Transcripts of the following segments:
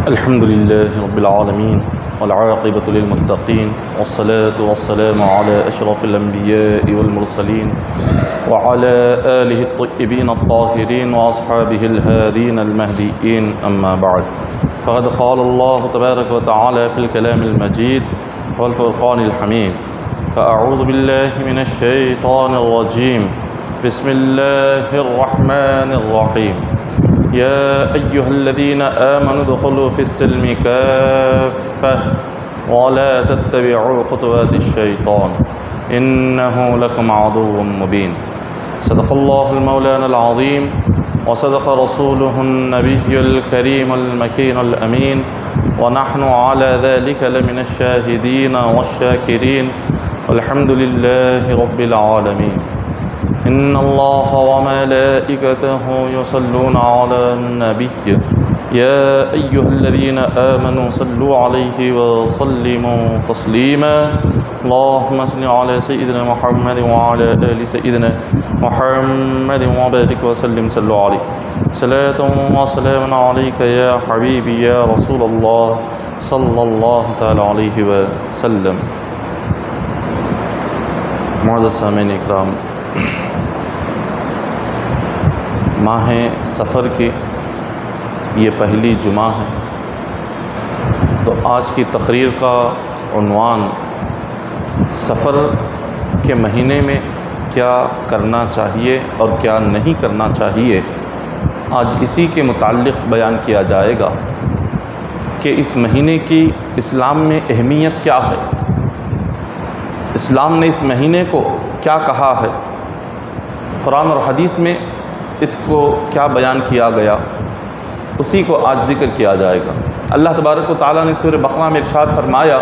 الحمد لله رب العالمين والعاقبة للمتقين والصلاة والسلام على أشرف الأنبياء والمرسلين وعلى آله الطيبين الطاهرين وأصحابه الهادين المهديين أما بعد فقد قال الله تبارك وتعالى في الكلام المجيد والفرقان الحميد فأعوذ بالله من الشيطان الرجيم بسم الله الرحمن الرحيم يا أيها الذين آمنوا ادخلوا في السلم كافة ولا تتبعوا خطوات الشيطان إنه لكم عدو مبين صدق الله المولانا العظيم وصدق رسوله النبي الكريم المكين الأمين ونحن على ذلك لمن الشاهدين والشاكرين والحمد لله رب العالمين إن الله وملائكته يصلون على النبي يا أيها الذين آمنوا صلوا عليه وسلموا تسليما اللهم صل على سيدنا محمد وعلى آل سيدنا محمد وبارك وسلم صلوا عليه صلاة وسلام عليك يا حبيبي يا رسول الله صلى الله تعالى عليه وسلم. معزز سامعین اکرام، ماہ سفر کی یہ پہلی جمعہ ہے، تو آج کی تقریر کا عنوان سفر کے مہینے میں کیا کرنا چاہیے اور کیا نہیں کرنا چاہیے، آج اسی کے متعلق بیان کیا جائے گا کہ اس مہینے کی اسلام میں اہمیت کیا ہے، اسلام نے اس مہینے کو کیا کہا ہے، قرآن اور حدیث میں اس کو کیا بیان کیا گیا، اسی کو آج ذکر کیا جائے گا. اللہ تبارک و تعالیٰ نے سورہ بقرہ میں ارشاد فرمایا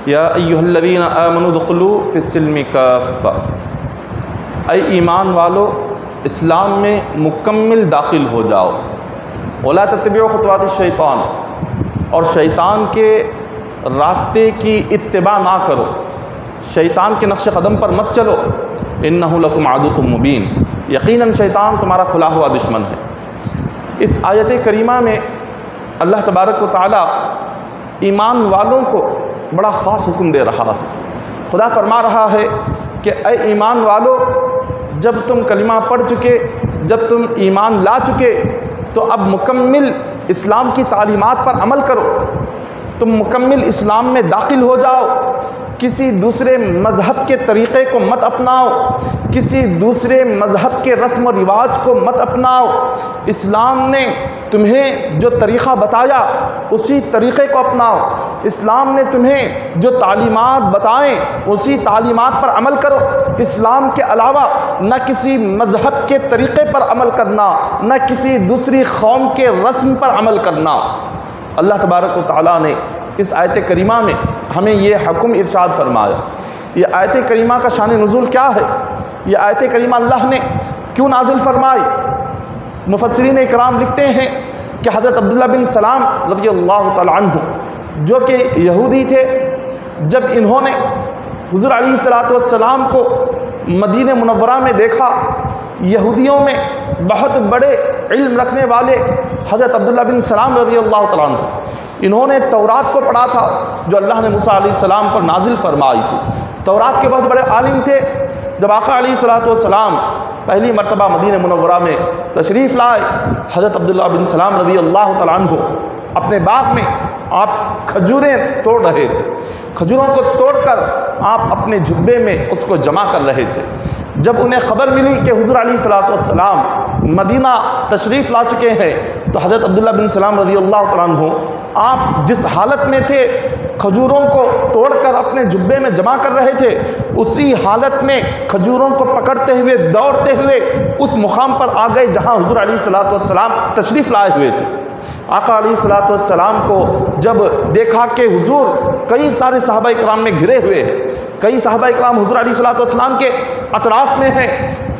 یا ایھا الذین آمنوا ادخلوا فی السلم کافۃ، اے ایمان والو اسلام میں مکمل داخل ہو جاؤ، ولا تتبعوا خطوات الشیطان، اور شیطان کے راستے کی اتباع نہ کرو، شیطان کے نقش قدم پر مت چلو، انہ لکم عدو مبین، یقیناً شیطان تمہارا کھلا ہوا دشمن ہے. اس آیت کریمہ میں اللہ تبارک و تعالیٰ ایمان والوں کو بڑا خاص حکم دے رہا ہے. خدا فرما رہا ہے کہ اے ایمان والو، جب تم کلمہ پڑھ چکے، جب تم ایمان لا چکے، تو اب مکمل اسلام کی تعلیمات پر عمل کرو، تم مکمل اسلام میں داخل ہو جاؤ، کسی دوسرے مذہب کے طریقے کو مت اپناؤ، کسی دوسرے مذہب کے رسم و رواج کو مت اپناؤ. اسلام نے تمہیں جو طریقہ بتایا اسی طریقے کو اپناؤ، اسلام نے تمہیں جو تعلیمات بتائیں اسی تعلیمات پر عمل کرو. اسلام کے علاوہ نہ کسی مذہب کے طریقے پر عمل کرنا، نہ کسی دوسری قوم کے رسم پر عمل کرنا. اللہ تبارک و تعالیٰ نے اس آیت کریمہ میں ہمیں یہ حکم ارشاد فرمایا. یہ آیت کریمہ کا شان نزول کیا ہے، یہ آیت کریمہ اللہ نے کیوں نازل فرمائی؟ مفسرین اکرام لکھتے ہیں کہ حضرت عبداللہ بن سلام رضی اللہ تعالی عنہ، جو کہ یہودی تھے، جب انہوں نے حضور علیہ الصلوۃ والسلام کو مدینہ منورہ میں دیکھا، یہودیوں میں بہت بڑے علم رکھنے والے حضرت عبداللہ بن سلام رضی اللہ تعالیٰ عنہ، انہوں نے تورات کو پڑھا تھا جو اللہ نے موسیٰ علیہ السلام پر نازل فرمائی تھی. تورات کے بہت بڑے عالم تھے. جب آقا علیہ الصلوۃ والسلام پہلی مرتبہ مدینہ منورہ میں تشریف لائے، حضرت عبداللہ بن سلام رضی اللہ تعالیٰ عنہ اپنے باغ میں آپ کھجوریں توڑ رہے تھے. کھجوروں کو توڑ کر آپ اپنے جھبے میں اس کو جمع کر رہے تھے. جب انہیں خبر ملی کہ حضور علیہ الصلوۃ والسلام مدینہ تشریف لا چکے ہیں، تو حضرت عبداللہ بن سلام رضی اللہ تعالیٰ عنہ آپ جس حالت میں تھے، کھجوروں کو توڑ کر اپنے جبے میں جمع کر رہے تھے، اسی حالت میں کھجوروں کو پکڑتے ہوئے دوڑتے ہوئے اس مقام پر آ گئے جہاں حضور علیہ الصلوۃ والسلام تشریف لائے ہوئے تھے. آقا علیہ الصلوۃ والسلام کو جب دیکھا کہ حضور کئی سارے صحابہ اکرام میں گھرے ہوئے ہیں، کئی صحابہ اکرام حضور علیہ الصلوۃ والسلام کے اطراف میں ہیں،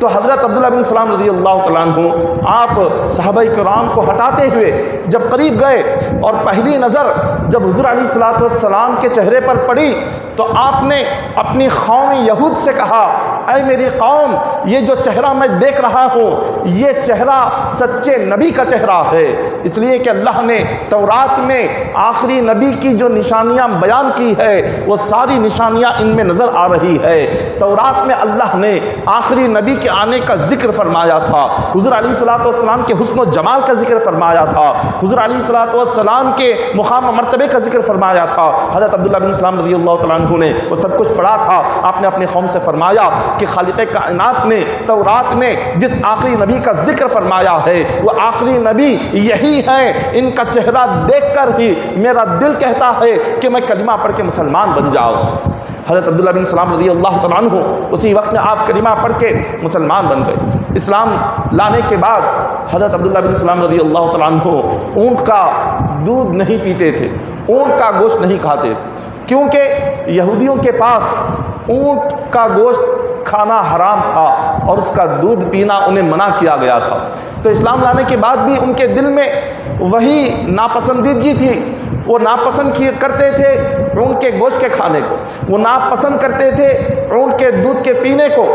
تو حضرت عبداللہ بن سلام رضی اللہ تعالیٰ عنہ آپ صحابہ کرام کو ہٹاتے ہوئے جب قریب گئے اور پہلی نظر جب حضور علیہ الصلوۃ والسلام کے چہرے پر پڑی، تو آپ نے اپنی قوم یہود سے کہا، اے میری قوم، یہ جو چہرہ میں دیکھ رہا ہوں یہ چہرہ سچے نبی کا چہرہ ہے، اس لیے کہ اللہ نے تورات میں آخری نبی کی جو نشانیاں بیان کی ہے وہ ساری نشانیاں ان میں نظر آ رہی ہے۔ تورات میں اللہ نے آخری نبی کے آنے کا ذکر فرمایا تھا، حضور علیہ الصلوۃ والسلام کے حسن و جمال کا ذکر فرمایا تھا، حضور علیہ الصلوۃ والسلام کے مقام و مرتبے کا ذکر فرمایا تھا۔ حضرت عبداللہ بن سلام رضی اللہ تعالیٰ عنہ نے وہ سب کچھ پڑھا تھا۔ آپ نے اپنی قوم سے فرمایا کہ خالق کائنات نے تورات میں جس آخری نبی کا ذکر فرمایا ہے وہ آخری نبی یہی ہے، ان کا چہرہ دیکھ کر ہی میرا دل کہتا ہے کہ میں کلمہ پڑھ کے مسلمان بن جاؤں۔ حضرت عبداللہ بن سلام رضی اللہ تعالیٰ عنہ اسی وقت میں آپ کلمہ پڑھ کے مسلمان بن گئے۔ اسلام لانے کے بعد حضرت عبداللہ بن سلام رضی اللہ تعالیٰ عنہ اونٹ کا دودھ نہیں پیتے تھے، اونٹ کا گوشت نہیں کھاتے تھے، کیونکہ یہودیوں کے پاس اونٹ کا گوشت کھانا حرام تھا اور اس کا دودھ پینا انہیں منع کیا گیا تھا۔ تو اسلام لانے کے بعد بھی ان کے دل میں وہی ناپسندیدگی تھی، وہ ناپسند کرتے تھے اونٹ کے گوشت کے کھانے کو، وہ ناپسند کرتے تھے اونٹ کے دودھ کے پینے کو۔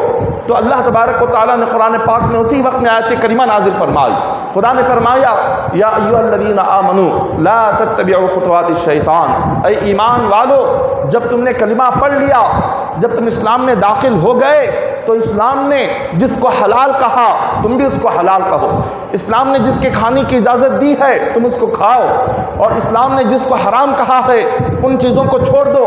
تو اللہ تبارک و تعالیٰ نے قرآن پاک میں اسی وقت میں آیت کریمہ نازل فرمائی۔ خدا نے فرمایا یا ایھا الذین آمنوا لا تتبعوا خطوات الشیطان، اے ایمان والو جب تم نے کلمہ پڑھ لیا، جب تم اسلام میں داخل ہو گئے تو اسلام نے جس کو حلال کہا تم بھی اس کو حلال کہو، اسلام نے جس کے کھانے کی اجازت دی ہے تم اس کو کھاؤ، اور اسلام نے جس کو حرام کہا ہے ان چیزوں کو چھوڑ دو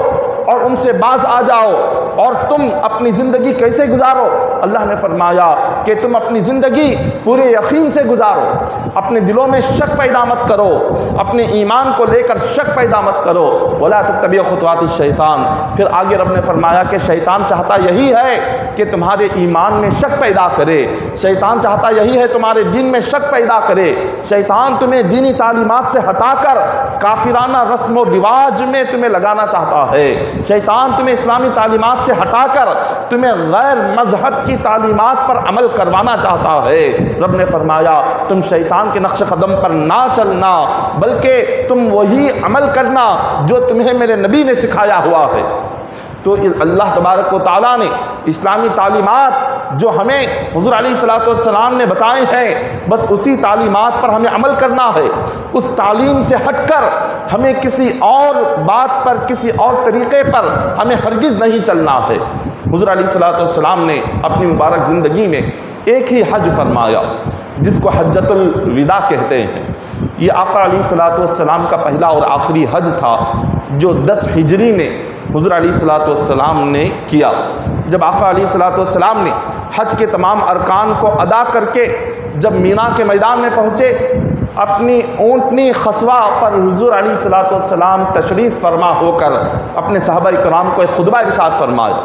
اور ان سے باز آ جاؤ۔ اور تم اپنی زندگی کیسے گزارو؟ اللہ نے فرمایا کہ تم اپنی زندگی پورے یقین سے گزارو، اپنے دلوں میں شک پیدا مت کرو، اپنے ایمان کو لے کر شک پیدا مت کرو۔ ولا تتبعوا خطوات الشیطان، پھر آگے رب نے فرمایا کہ شیطان چاہتا یہی ہے کہ تمہارے ایمان میں شک پیدا کرے، شیطان چاہتا یہی ہے تمہارے دین میں شک پیدا کرے، شیطان تمہیں دینی تعلیمات سے ہٹا کر کافرانہ رسم و رواج میں تمہیں لگانا چاہتا ہے، شیطان تمہیں اسلامی تعلیمات سے ہٹا کر تمہیں غیر مذہب کی تعلیمات پر عمل کروانا چاہتا ہے۔ رب نے فرمایا تم شیطان کے نقش قدم پر نہ چلنا بلکہ تم وہی عمل کرنا جو تمہیں میرے نبی نے سکھایا ہوا ہے۔ تو اللہ تبارک و تعالیٰ نے اسلامی تعلیمات جو ہمیں حضور علیہ الصلوۃ والسلام نے بتائے ہیں بس اسی تعلیمات پر ہمیں عمل کرنا ہے، اس تعلیم سے ہٹ کر ہمیں کسی اور بات پر کسی اور طریقے پر ہمیں ہرگز نہیں چلنا ہے۔ حضور علیہ الصلوۃ والسلام نے اپنی مبارک زندگی میں ایک ہی حج فرمایا جس کو حجۃ الوداع کہتے ہیں۔ یہ آقا علیہ الصلوۃ والسلام کا پہلا اور آخری حج تھا جو 10 ہجری میں حضور علیہ الصلوۃ والسلام نے کیا۔ جب آقا علیہ الصلوۃ والسلام نے حج کے تمام ارکان کو ادا کر کے جب مینا کے میدان میں پہنچے، اپنی اونٹنی خصوہ پر حضور علیہ الصلوۃ والسلام تشریف فرما ہو کر اپنے صحابہ کرام کو ایک خطبہ ارشاد فرمایا۔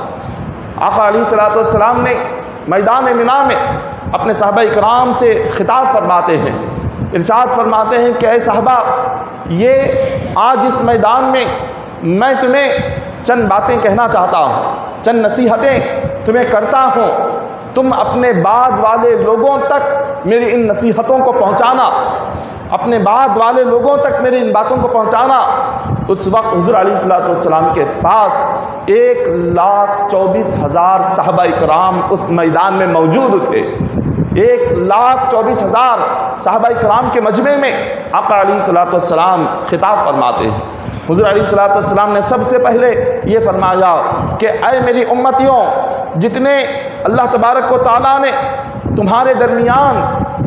آقا علیہ الصلوۃ والسلام نے میدان مینا میں اپنے صحابہ کرام سے خطاب فرماتے ہیں، ارشاد فرماتے ہیں کہ اے صحابہ، یہ آج اس میدان میں میں تمہیں چند باتیں کہنا چاہتا ہوں، چند نصیحتیں تمہیں کرتا ہوں، تم اپنے بعد والے لوگوں تک میری ان نصیحتوں کو پہنچانا، اپنے بعد والے لوگوں تک میری ان باتوں کو پہنچانا۔ اس وقت حضور علیہ الصلوۃ والسلام کے پاس 1,24,000 صحابہ کرام اس میدان میں موجود تھے۔ 1,24,000 صحابہ کرام کے مجمع میں آقا علیہ الصلوۃ والسلام خطاب فرماتے ہیں۔ حضور علیہ الصلوۃ والسلام نے سب سے پہلے یہ فرمایا کہ اے میری امتیوں، جتنے اللہ تبارک و تعالیٰ نے تمہارے درمیان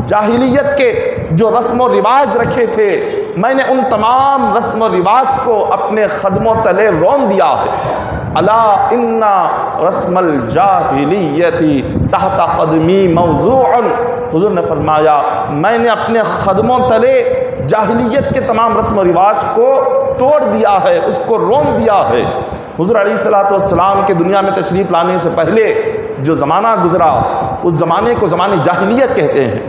جاہلیت کے جو رسم و رواج رکھے تھے، میں نے ان تمام رسم و رواج کو اپنے قدموں تلے رون دیا ہے۔ الا ان رسم الجاہلیت تحت قدمی موضوع، حضور نے فرمایا میں نے اپنے قدموں تلے جاہلیت کے تمام رسم و رواج کو توڑ دیا ہے، اس کو رون دیا ہے۔ حضور علیہ الصلوۃ والسلام کے دنیا میں تشریف لانے سے پہلے جو زمانہ گزرا اس زمانے کو زمانے جاہلیت کہتے ہیں۔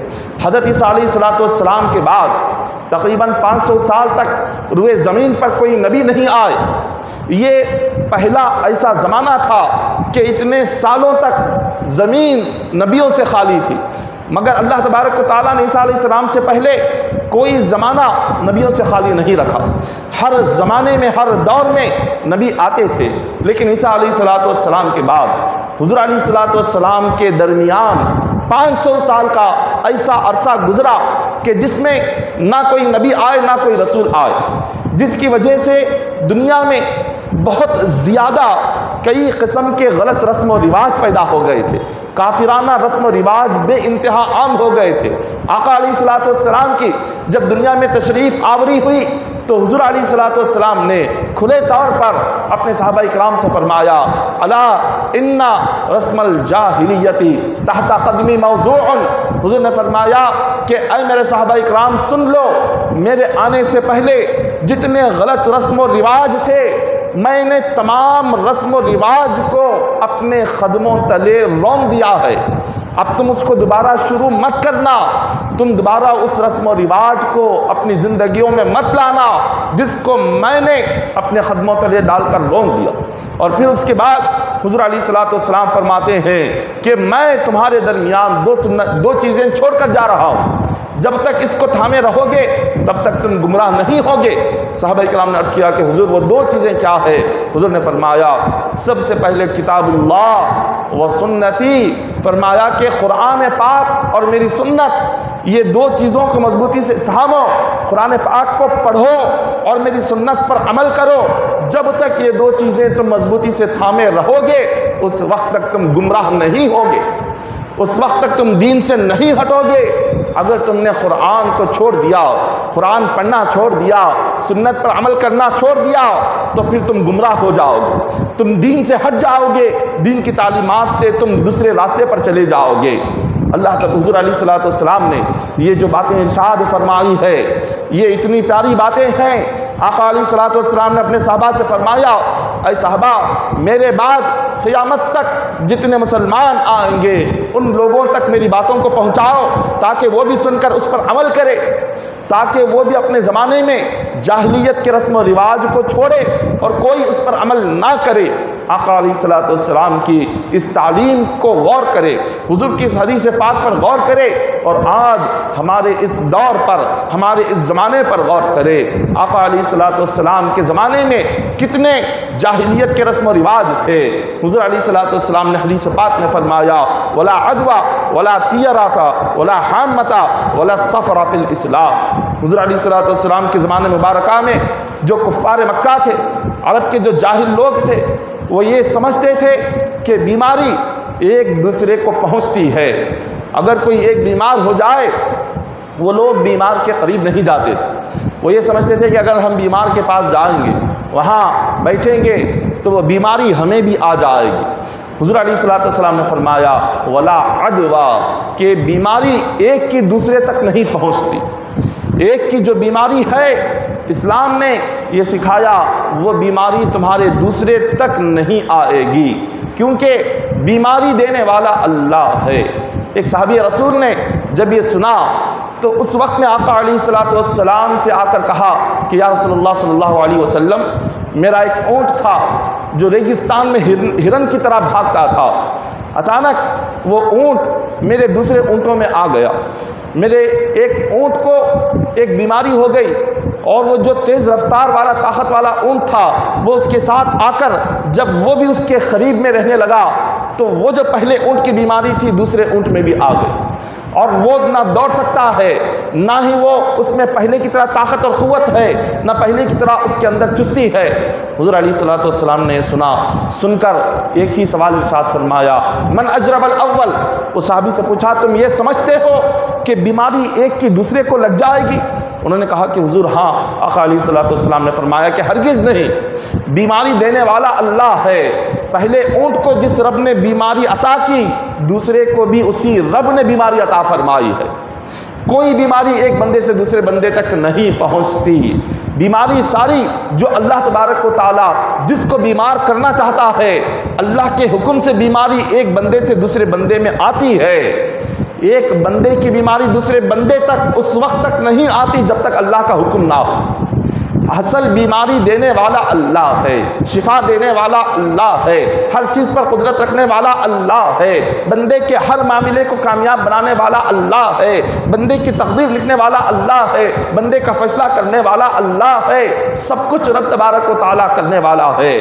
حضرت عیسیٰ علیہ الصلوۃ والسلام کے بعد تقریباً 500 سال تک روئے زمین پر کوئی نبی نہیں آئے۔ یہ پہلا ایسا زمانہ تھا کہ اتنے سالوں تک زمین نبیوں سے خالی تھی، مگر اللہ تبارک و تعالیٰ نے عیسیٰ علیہ السلام سے پہلے کوئی زمانہ نبیوں سے خالی نہیں رکھا۔ ہر زمانے میں ہر دور میں نبی آتے تھے، لیکن عیسیٰ علیہ السلام کے بعد حضور علیہ الصلوۃ والسلام کے درمیان 500 سال کا ایسا عرصہ گزرا کہ جس میں نہ کوئی نبی آئے نہ کوئی رسول آئے، جس کی وجہ سے دنیا میں بہت زیادہ کئی قسم کے غلط رسم و رواج پیدا ہو گئے تھے، کافرانہ رسم و رواج بے انتہا عام ہو گئے تھے۔ آقا علیہ الصلوۃ والسلام کی جب دنیا میں تشریف آوری ہوئی تو حضور علیہ الصلوۃ والسلام نے کھلے طور پر اپنے صحابہ کرام سے فرمایا، الا ان رسم الجاہلیتی تحت قدمی موضوع۔ حضور نے فرمایا کہ اے میرے صحابہ کرام سن لو، میرے آنے سے پہلے جتنے غلط رسم و رواج تھے میں نے تمام رسم و رواج کو اپنے قدموں تلے رون دیا ہے، اب تم اس کو دوبارہ شروع مت کرنا، تم دوبارہ اس رسم و رواج کو اپنی زندگیوں میں مت لانا جس کو میں نے اپنے قدموں تلے ڈال کر رون دیا۔ اور پھر اس کے بعد حضور علیہ الصلوۃ والسلام فرماتے ہیں کہ میں تمہارے درمیان دو چیزیں چھوڑ کر جا رہا ہوں، جب تک اس کو تھامے رہو گے تب تک تم گمراہ نہیں ہوگے۔ صحابہ کرام نے عرض کیا کہ حضور وہ دو چیزیں کیا ہے؟ حضور نے فرمایا سب سے پہلے کتاب اللہ و سنتی، فرمایا کہ قرآن پاک اور میری سنت، یہ دو چیزوں کو مضبوطی سے تھامو، قرآن پاک کو پڑھو اور میری سنت پر عمل کرو۔ جب تک یہ دو چیزیں تم مضبوطی سے تھامے رہو گے اس وقت تک تم گمراہ نہیں ہوگے، اس وقت تک تم دین سے نہیں ہٹو گے۔ اگر تم نے قرآن کو چھوڑ دیا، قرآن پڑھنا چھوڑ دیا، سنت پر عمل کرنا چھوڑ دیا تو پھر تم گمراہ ہو جاؤ گے، تم دین سے ہٹ جاؤ گے، دین کی تعلیمات سے تم دوسرے راستے پر چلے جاؤ گے۔ اللہ تعالی حضور علیہ الصلوۃ والسلام نے یہ جو باتیں ارشاد فرمائی ہے یہ اتنی پیاری باتیں ہیں۔ آقا علیہ الصلوۃ والسلام نے اپنے صحابہ سے فرمایا، اے صحابہ میرے بعد قیامت تک جتنے مسلمان آئیں گے ان لوگوں تک میری باتوں کو پہنچاؤ تاکہ وہ بھی سن کر اس پر عمل کرے، تاکہ وہ بھی اپنے زمانے میں جاہلیت کے رسم و رواج کو چھوڑے اور کوئی اس پر عمل نہ کرے۔ آقا علیہ الصلوۃ والسلام کی اس تعلیم کو غور کرے، حضور کی اس حدیث پاک پر غور کرے اور آج ہمارے اس دور پر، ہمارے اس زمانے پر غور کرے۔ آقا علیہ الصلوۃ والسلام کے زمانے میں کتنے جاہلیت کے رسم و رواج تھے۔ حضور علیہ الصلوۃ والسلام نے حدیث پاک میں فرمایا، ولا عدوى ولا طیرۃ ولا حامۃ ولا سفر فی الاسلام۔ حضور علیہ الصلوۃ والسلام کے زمانے مبارکہ میں جو کفار مکہ تھے، عرب کے جو جاہل لوگ تھے، وہ یہ سمجھتے تھے کہ بیماری ایک دوسرے کو پہنچتی ہے، اگر کوئی ایک بیمار ہو جائے وہ لوگ بیمار کے قریب نہیں جاتے تھے، وہ یہ سمجھتے تھے کہ اگر ہم بیمار کے پاس جائیں گے، وہاں بیٹھیں گے تو وہ بیماری ہمیں بھی آ جائے گی۔ حضور علیہ الصلوۃ والسلام نے فرمایا ولا عدوى، کہ بیماری ایک کی دوسرے تک نہیں پہنچتی، ایک کی جو بیماری ہے اسلام نے یہ سکھایا وہ بیماری تمہارے دوسرے تک نہیں آئے گی، کیونکہ بیماری دینے والا اللہ ہے۔ ایک صحابی رسول نے جب یہ سنا تو اس وقت میں آقا علیہ الصلوۃ والسلام سے آ کر کہا کہ یا رسول اللہ صلی اللہ علیہ وسلم، میرا ایک اونٹ تھا جو ریگستان میں ہرن کی طرح بھاگتا تھا، اچانک وہ اونٹ میرے دوسرے اونٹوں میں آ گیا، میرے ایک اونٹ کو ایک بیماری ہو گئی اور وہ جو تیز رفتار والا طاقت والا اونٹ تھا وہ اس کے ساتھ آ کر جب وہ بھی اس کے قریب میں رہنے لگا تو وہ جو پہلے اونٹ کی بیماری تھی دوسرے اونٹ میں بھی آ گئی، اور وہ نہ دوڑ سکتا ہے، نہ ہی وہ اس میں پہلے کی طرح طاقت اور قوت ہے، نہ پہلے کی طرح اس کے اندر چستی ہے۔ حضور علیہ الصلوۃ والسلام نے سن کر ایک ہی سوال ارشاد فرمایا، من اجرب الاول۔ اس صحابی سے پوچھا تم یہ سمجھتے ہو کہ بیماری ایک کی دوسرے کو لگ جائے گی؟ انہوں نے کہا کہ حضور ہاں۔ آقا علیہ الصلوۃ والسلام نے فرمایا کہ ہرگز نہیں، بیماری دینے والا اللہ ہے، پہلے اونٹ کو جس رب نے بیماری عطا کی دوسرے کو بھی اسی رب نے بیماری عطا فرمائی ہے۔ کوئی بیماری ایک بندے سے دوسرے بندے تک نہیں پہنچتی، بیماری ساری جو اللہ تبارک و تعالی جس کو بیمار کرنا چاہتا ہے اللہ کے حکم سے بیماری ایک بندے سے دوسرے بندے میں آتی ہے۔ ایک بندے کی بیماری دوسرے بندے تک اس وقت تک نہیں آتی جب تک اللہ کا حکم نہ ہو۔ اصل بیماری دینے والا اللہ ہے، شفا دینے والا اللہ ہے، ہر چیز پر قدرت رکھنے والا اللہ ہے، بندے کے ہر معاملے کو کامیاب بنانے والا اللہ ہے، بندے کی تقدیر لکھنے والا اللہ ہے، بندے کا فیصلہ کرنے والا اللہ ہے، سب کچھ رب تبارک و تعالیٰ کرنے والا ہے۔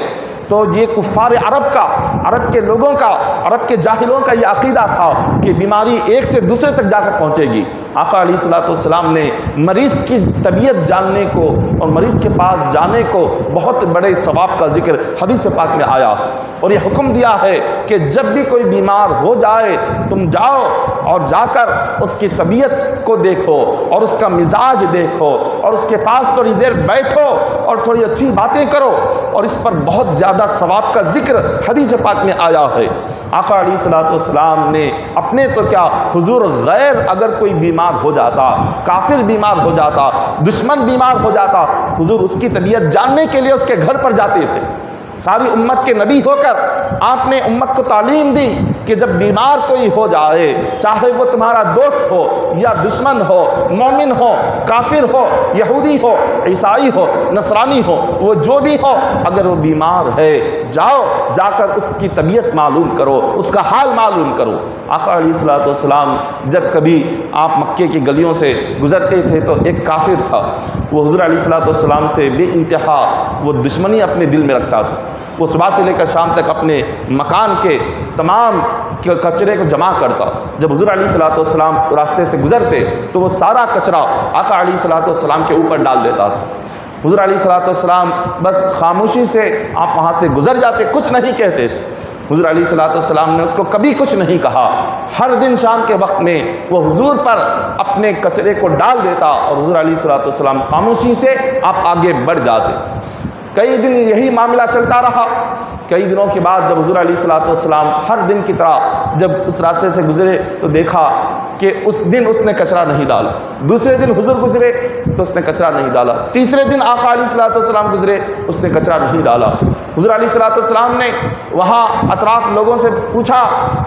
تو یہ کفار عرب کے لوگوں کا، عرب کے جاہلوں کا یہ عقیدہ تھا کہ بیماری ایک سے دوسرے تک جا کر پہنچے گی۔ آقا علیہ الصلوۃ والسلام نے مریض کی طبیعت جاننے کو اور مریض کے پاس جانے کو بہت بڑے ثواب کا ذکر حدیث پاک میں آیا، اور یہ حکم دیا ہے کہ جب بھی کوئی بیمار ہو جائے تم جاؤ اور جا کر اس کی طبیعت کو دیکھو اور اس کا مزاج دیکھو اور اس کے پاس تھوڑی دیر بیٹھو اور تھوڑی اچھی باتیں کرو، اور اس پر بہت زیادہ ثواب کا ذکر حدیث پاک میں آیا ہے۔ آقا علیہ الصلوۃ والسلام نے اپنے تو کیا، حضور غیر اگر کوئی بیمار ہو جاتا، کافر بیمار ہو جاتا، دشمن بیمار ہو جاتا، حضور اس کی طبیعت جاننے کے لیے اس کے گھر پر جاتے تھے۔ ساری امت کے نبی ہو کر آپ نے امت کو تعلیم دی کہ جب بیمار کوئی ہو جائے، چاہے وہ تمہارا دوست ہو یا دشمن ہو، مومن ہو، کافر ہو، یہودی ہو، عیسائی ہو، نصرانی ہو، وہ جو بھی ہو، اگر وہ بیمار ہے جاؤ، جا کر اس کی طبیعت معلوم کرو، اس کا حال معلوم کرو۔ آقا علیہ الصلوۃ والسلام جب کبھی آپ مکے کی گلیوں سے گزرتے تھے تو ایک کافر تھا، وہ حضور علیہ الصلوۃ والسلام سے بے انتہا وہ دشمنی اپنے دل میں رکھتا تھا۔ وہ صبح سے لے کر شام تک اپنے مکان کے تمام کچرے کو جمع کرتا۔ جب حضور علیہ الصلوۃ والسلام راستے سے گزرتے تو وہ سارا کچرا آقا علیہ الصلوۃ والسلام کے اوپر ڈال دیتا تھا۔ حضور علیہ الصلوۃ والسلام بس خاموشی سے آپ وہاں سے گزر جاتے، کچھ نہیں کہتے تھے۔ حضور علیہ الصلوۃ والسلام نے اس کو کبھی کچھ نہیں کہا۔ ہر دن شام کے وقت میں وہ حضور پر اپنے کچرے کو ڈال دیتا اور حضور علیہ الصلوۃ والسلام خاموشی سے آپ آگے بڑھ جاتے۔ کئی دن یہی معاملہ چلتا رہا۔ کئی دنوں کے بعد جب حضور علیہ الصلوۃ والسلام ہر دن کی طرح جب اس راستے سے گزرے تو دیکھا کہ اس دن اس نے کچرا نہیں ڈالا۔ دوسرے دن حضور گزرے تو اس نے کچرا نہیں ڈالا۔ تیسرے دن آقا علیہ الصلوۃ والسلام گزرے، اس نے کچرا نہیں ڈالا۔ حضور علیہ الصلوۃ والسلام نے وہاں اطراف لوگوں سے پوچھا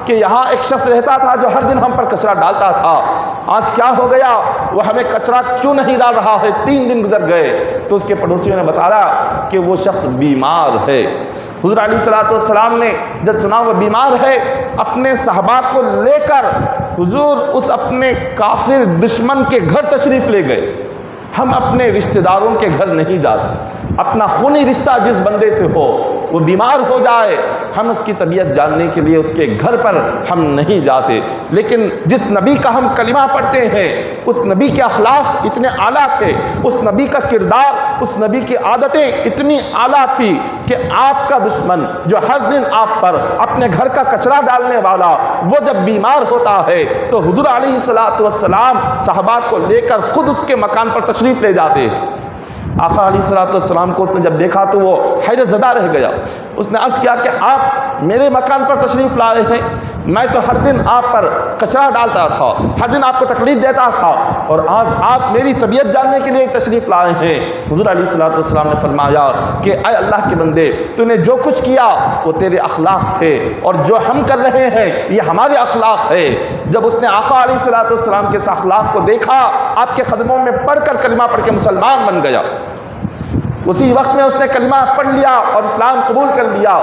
کہ یہاں ایک شخص رہتا تھا جو ہر دن ہم پر کچرا ڈالتا تھا، آج کیا ہو گیا؟ وہ ہمیں کچرا کیوں نہیں ڈال رہا ہے؟ 3 دن گزر گئے۔ تو اس کے پڑوسیوں نے بتایا کہ وہ شخص بیمار ہے۔ حضور علیہ الصلوۃ والسلام نے جب سنا وہ بیمار ہے، اپنے صحابہ کو لے کر حضور اس اپنے کافر دشمن کے گھر تشریف لے گئے۔ ہم اپنے رشتہ داروں کے گھر نہیں جاتے۔ اپنا خونی رشتہ جس بندے سے ہو وہ بیمار ہو جائے، ہم اس کی طبیعت جاننے کے لیے اس کے گھر پر ہم نہیں جاتے۔ لیکن جس نبی کا ہم کلمہ پڑھتے ہیں، اس نبی کے اخلاق اتنے اعلیٰ تھے، اس نبی کا کردار، اس نبی کی عادتیں اتنی اعلیٰ تھی کہ آپ کا دشمن جو ہر دن آپ پر اپنے گھر کا کچرا ڈالنے والا، وہ جب بیمار ہوتا ہے تو حضور علیہ الصلوۃ والسلام صحابہ کو لے کر خود اس کے مکان پر تشریف لے جاتے ہیں۔ آقا علیہ الصلوۃ والسلام کو اس نے جب دیکھا تو وہ حیرت زدہ رہ گیا۔ اس نے عرض کیا کہ آپ میرے مکان پر تشریف لائے ہیں، میں تو ہر دن آپ پر کچرا ڈالتا تھا، ہر دن آپ کو تکلیف دیتا تھا، اور آج آپ میری طبیعت جاننے کے لیے تشریف لائے ہیں۔ حضور علیہ الصلوۃ والسلام نے فرمایا کہ اے اللہ کے بندے، تو نے جو کچھ کیا وہ تیرے اخلاق تھے، اور جو ہم کر رہے ہیں یہ ہمارے اخلاق ہے۔ جب اس نے آقا علیہ الصلوۃ والسلام کے اس اخلاق کو دیکھا، آپ کے قدموں میں پڑھ کر کلمہ پڑھ کے مسلمان بن گیا۔ اسی وقت میں اس نے کلمہ پڑھ لیا اور اسلام قبول کر لیا۔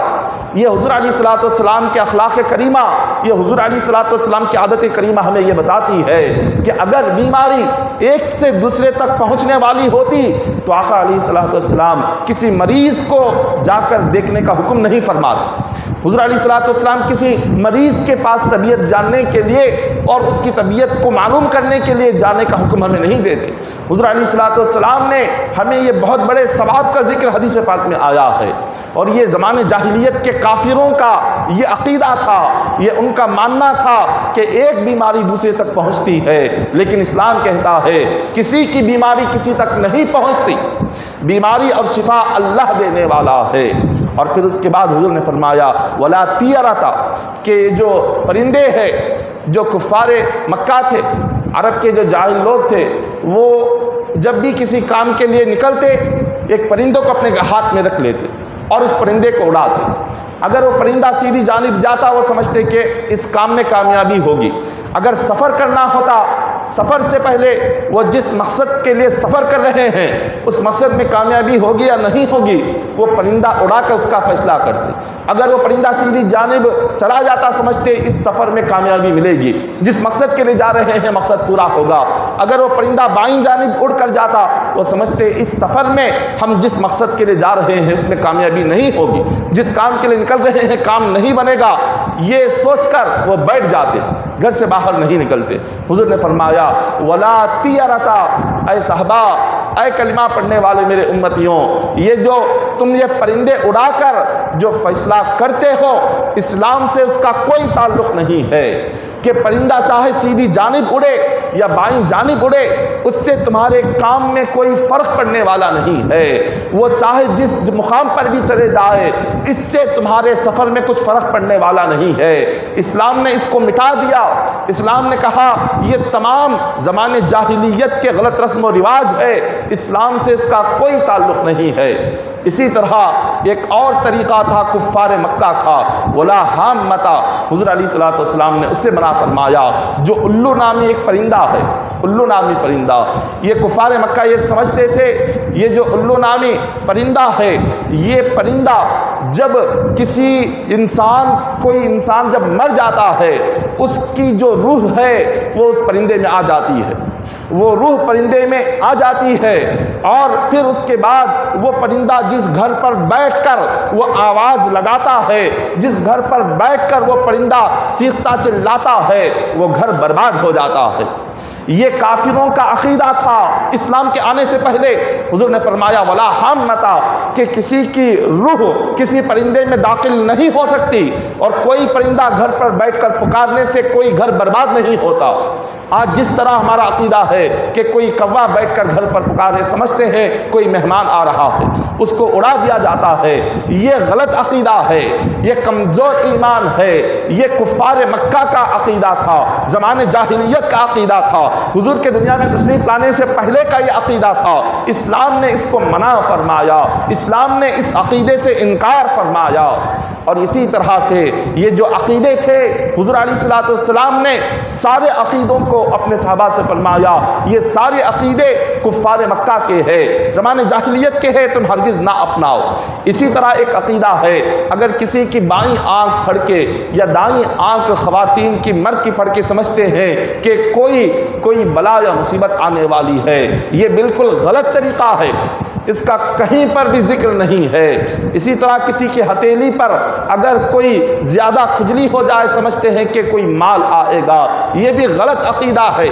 یہ حضور علیہ الصلوۃ والسلام کے اخلاق کریمہ، یہ حضور علیہ الصلوۃ والسلام کی عادت کریمہ ہمیں یہ بتاتی ہے کہ اگر بیماری ایک سے دوسرے تک پہنچنے والی ہوتی تو آقا علیہ الصلوۃ والسلام کسی مریض کو جا کر دیکھنے کا حکم نہیں فرماتے۔ حضور علیہ الصلوۃ والسلام کسی مریض کے پاس طبیعت جاننے کے لیے اور اس کی طبیعت کو معلوم کرنے کے لیے جانے کا حکم ہمیں نہیں دیتے۔ حضور علیہ الصلوۃ والسلام نے ہمیں یہ بہت بڑے ثواب کا ذکر حدیث پاک میں آیا ہے، اور یہ زمانے جاہلیت کے کافروں کا یہ عقیدہ تھا، یہ ان کا ماننا تھا کہ ایک بیماری دوسرے تک پہنچتی ہے، لیکن اسلام کہتا ہے کسی کی بیماری کسی تک نہیں پہنچتی، بیماری اور شفا اللہ دینے والا ہے۔ اور پھر اس کے بعد حضور نے فرمایا ولا طیرۃ، کہ جو پرندے ہیں، جو کفار مکہ تھے، عرب کے جو جاہل لوگ تھے، وہ جب بھی کسی کام کے لیے نکلتے ایک پرندوں کو اپنے ہاتھ میں رکھ لیتے اور اس پرندے کو اڑاتے۔ اگر وہ پرندہ سیدھی جانب جاتا وہ سمجھتے کہ اس کام میں کامیابی ہوگی، اگر سفر کرنا ہوتا سفر سے پہلے وہ جس مقصد کے لیے سفر کر رہے ہیں اس مقصد میں کامیابی ہوگی یا نہیں ہوگی وہ پرندہ اڑا کر اس کا فیصلہ کرتے۔ اگر وہ پرندہ سیدھی جانب چلا جاتا سمجھتے اس سفر میں کامیابی ملے گی، جس مقصد کے لیے جا رہے ہیں مقصد پورا ہوگا۔ اگر وہ پرندہ بائیں جانب اڑ کر جاتا وہ سمجھتے اس سفر میں ہم جس مقصد کے لیے جا رہے ہیں اس میں کامیابی نہیں ہوگی، جس کام کے لیے نکل رہے ہیں کام نہیں بنے گا، یہ سوچ کر وہ بیٹھ جاتے، گھر سے باہر نہیں نکلتے۔ حضور نے فرمایا ولا طیرۃ، اے صحابہ، اے کلمہ پڑھنے والے میرے امتیوں، یہ جو تم یہ پرندے اڑا کر جو فیصلہ کرتے ہو اسلام سے اس کا کوئی تعلق نہیں ہے کہ پرندہ چاہے سیدھی جانب اڑے یا بائیں جانب اڑے، اس سے تمہارے کام میں کوئی فرق پڑنے والا نہیں ہے۔ وہ چاہے جس مقام پر بھی چلے جائے اس سے تمہارے سفر میں کچھ فرق پڑنے والا نہیں ہے۔ اسلام نے اس کو مٹا دیا۔ اسلام نے کہا یہ تمام زمانے جاہلیت کے غلط رسم و رواج ہے، اسلام سے اس کا کوئی تعلق نہیں ہے۔ اسی طرح ایک اور طریقہ تھا کفار مکہ کا، ولا حامتا، حضور علیہ الصلوۃ والسلام نے اس سے منع فرمایا۔ جو الو نامی ایک پرندہ ہے، الو نامی پرندہ، یہ کفار مکہ یہ سمجھتے تھے یہ جو الو نامی پرندہ ہے یہ پرندہ جب کسی کوئی انسان جب مر جاتا ہے اس کی جو روح ہے وہ اس پرندے میں آ جاتی ہے، وہ روح پرندے میں آ جاتی ہے، اور پھر اس کے بعد وہ پرندہ جس گھر پر بیٹھ کر وہ آواز لگاتا ہے، جس گھر پر بیٹھ کر وہ پرندہ چیختا چلاتا ہے وہ گھر برباد ہو جاتا ہے۔ یہ کافروں کا عقیدہ تھا۔ اسلام کے آنے سے پہلے حضور نے فرمایا ولا حامتا، کہ کسی کی روح کسی پرندے میں داخل نہیں ہو سکتی، اور کوئی پرندہ گھر پر بیٹھ کر پکارنے سے کوئی گھر برباد نہیں ہوتا۔ آج جس طرح ہمارا عقیدہ ہے کہ کوئی کوا بیٹھ کر گھر پر پکارے سمجھتے ہیں کوئی مہمان آ رہا ہے، اس کو اڑا دیا جاتا ہے، یہ غلط عقیدہ ہے، یہ کمزور ایمان ہے، یہ کفار مکہ کا عقیدہ تھا، زمانے جاہلیت کا عقیدہ تھا، حضور کے دنیا میں تشریف لانے سے پہلے کا یہ عقیدہ تھا۔ اسلام نے اس کو منع فرمایا، اسلام نے اس عقیدے سے انکار فرمایا۔ اور اسی طرح سے یہ جو عقیدے تھے حضور علیہ الصلوۃ والسلام نے سارے عقیدوں کو اپنے صحابہ سے فرمایا یہ سارے عقیدے کفار مکہ کے ہیں، زمانے جاہلیت کے ہیں، تم ہرگز نہ اپناؤ۔ اسی طرح ایک عقیدہ ہے اگر کسی کی بائیں آنکھ پھڑ کے یا دائیں آنکھ خواتین کی مرد کی پھڑ کے سمجھتے ہیں کہ کوئی بلا یا مصیبت آنے والی ہے، یہ بالکل غلط طریقہ ہے، اس کا کہیں پر بھی ذکر نہیں ہے۔ اسی طرح کسی کی ہتھیلی پر اگر کوئی زیادہ کھجلی ہو جائے سمجھتے ہیں کہ کوئی مال آئے گا، یہ بھی غلط عقیدہ ہے،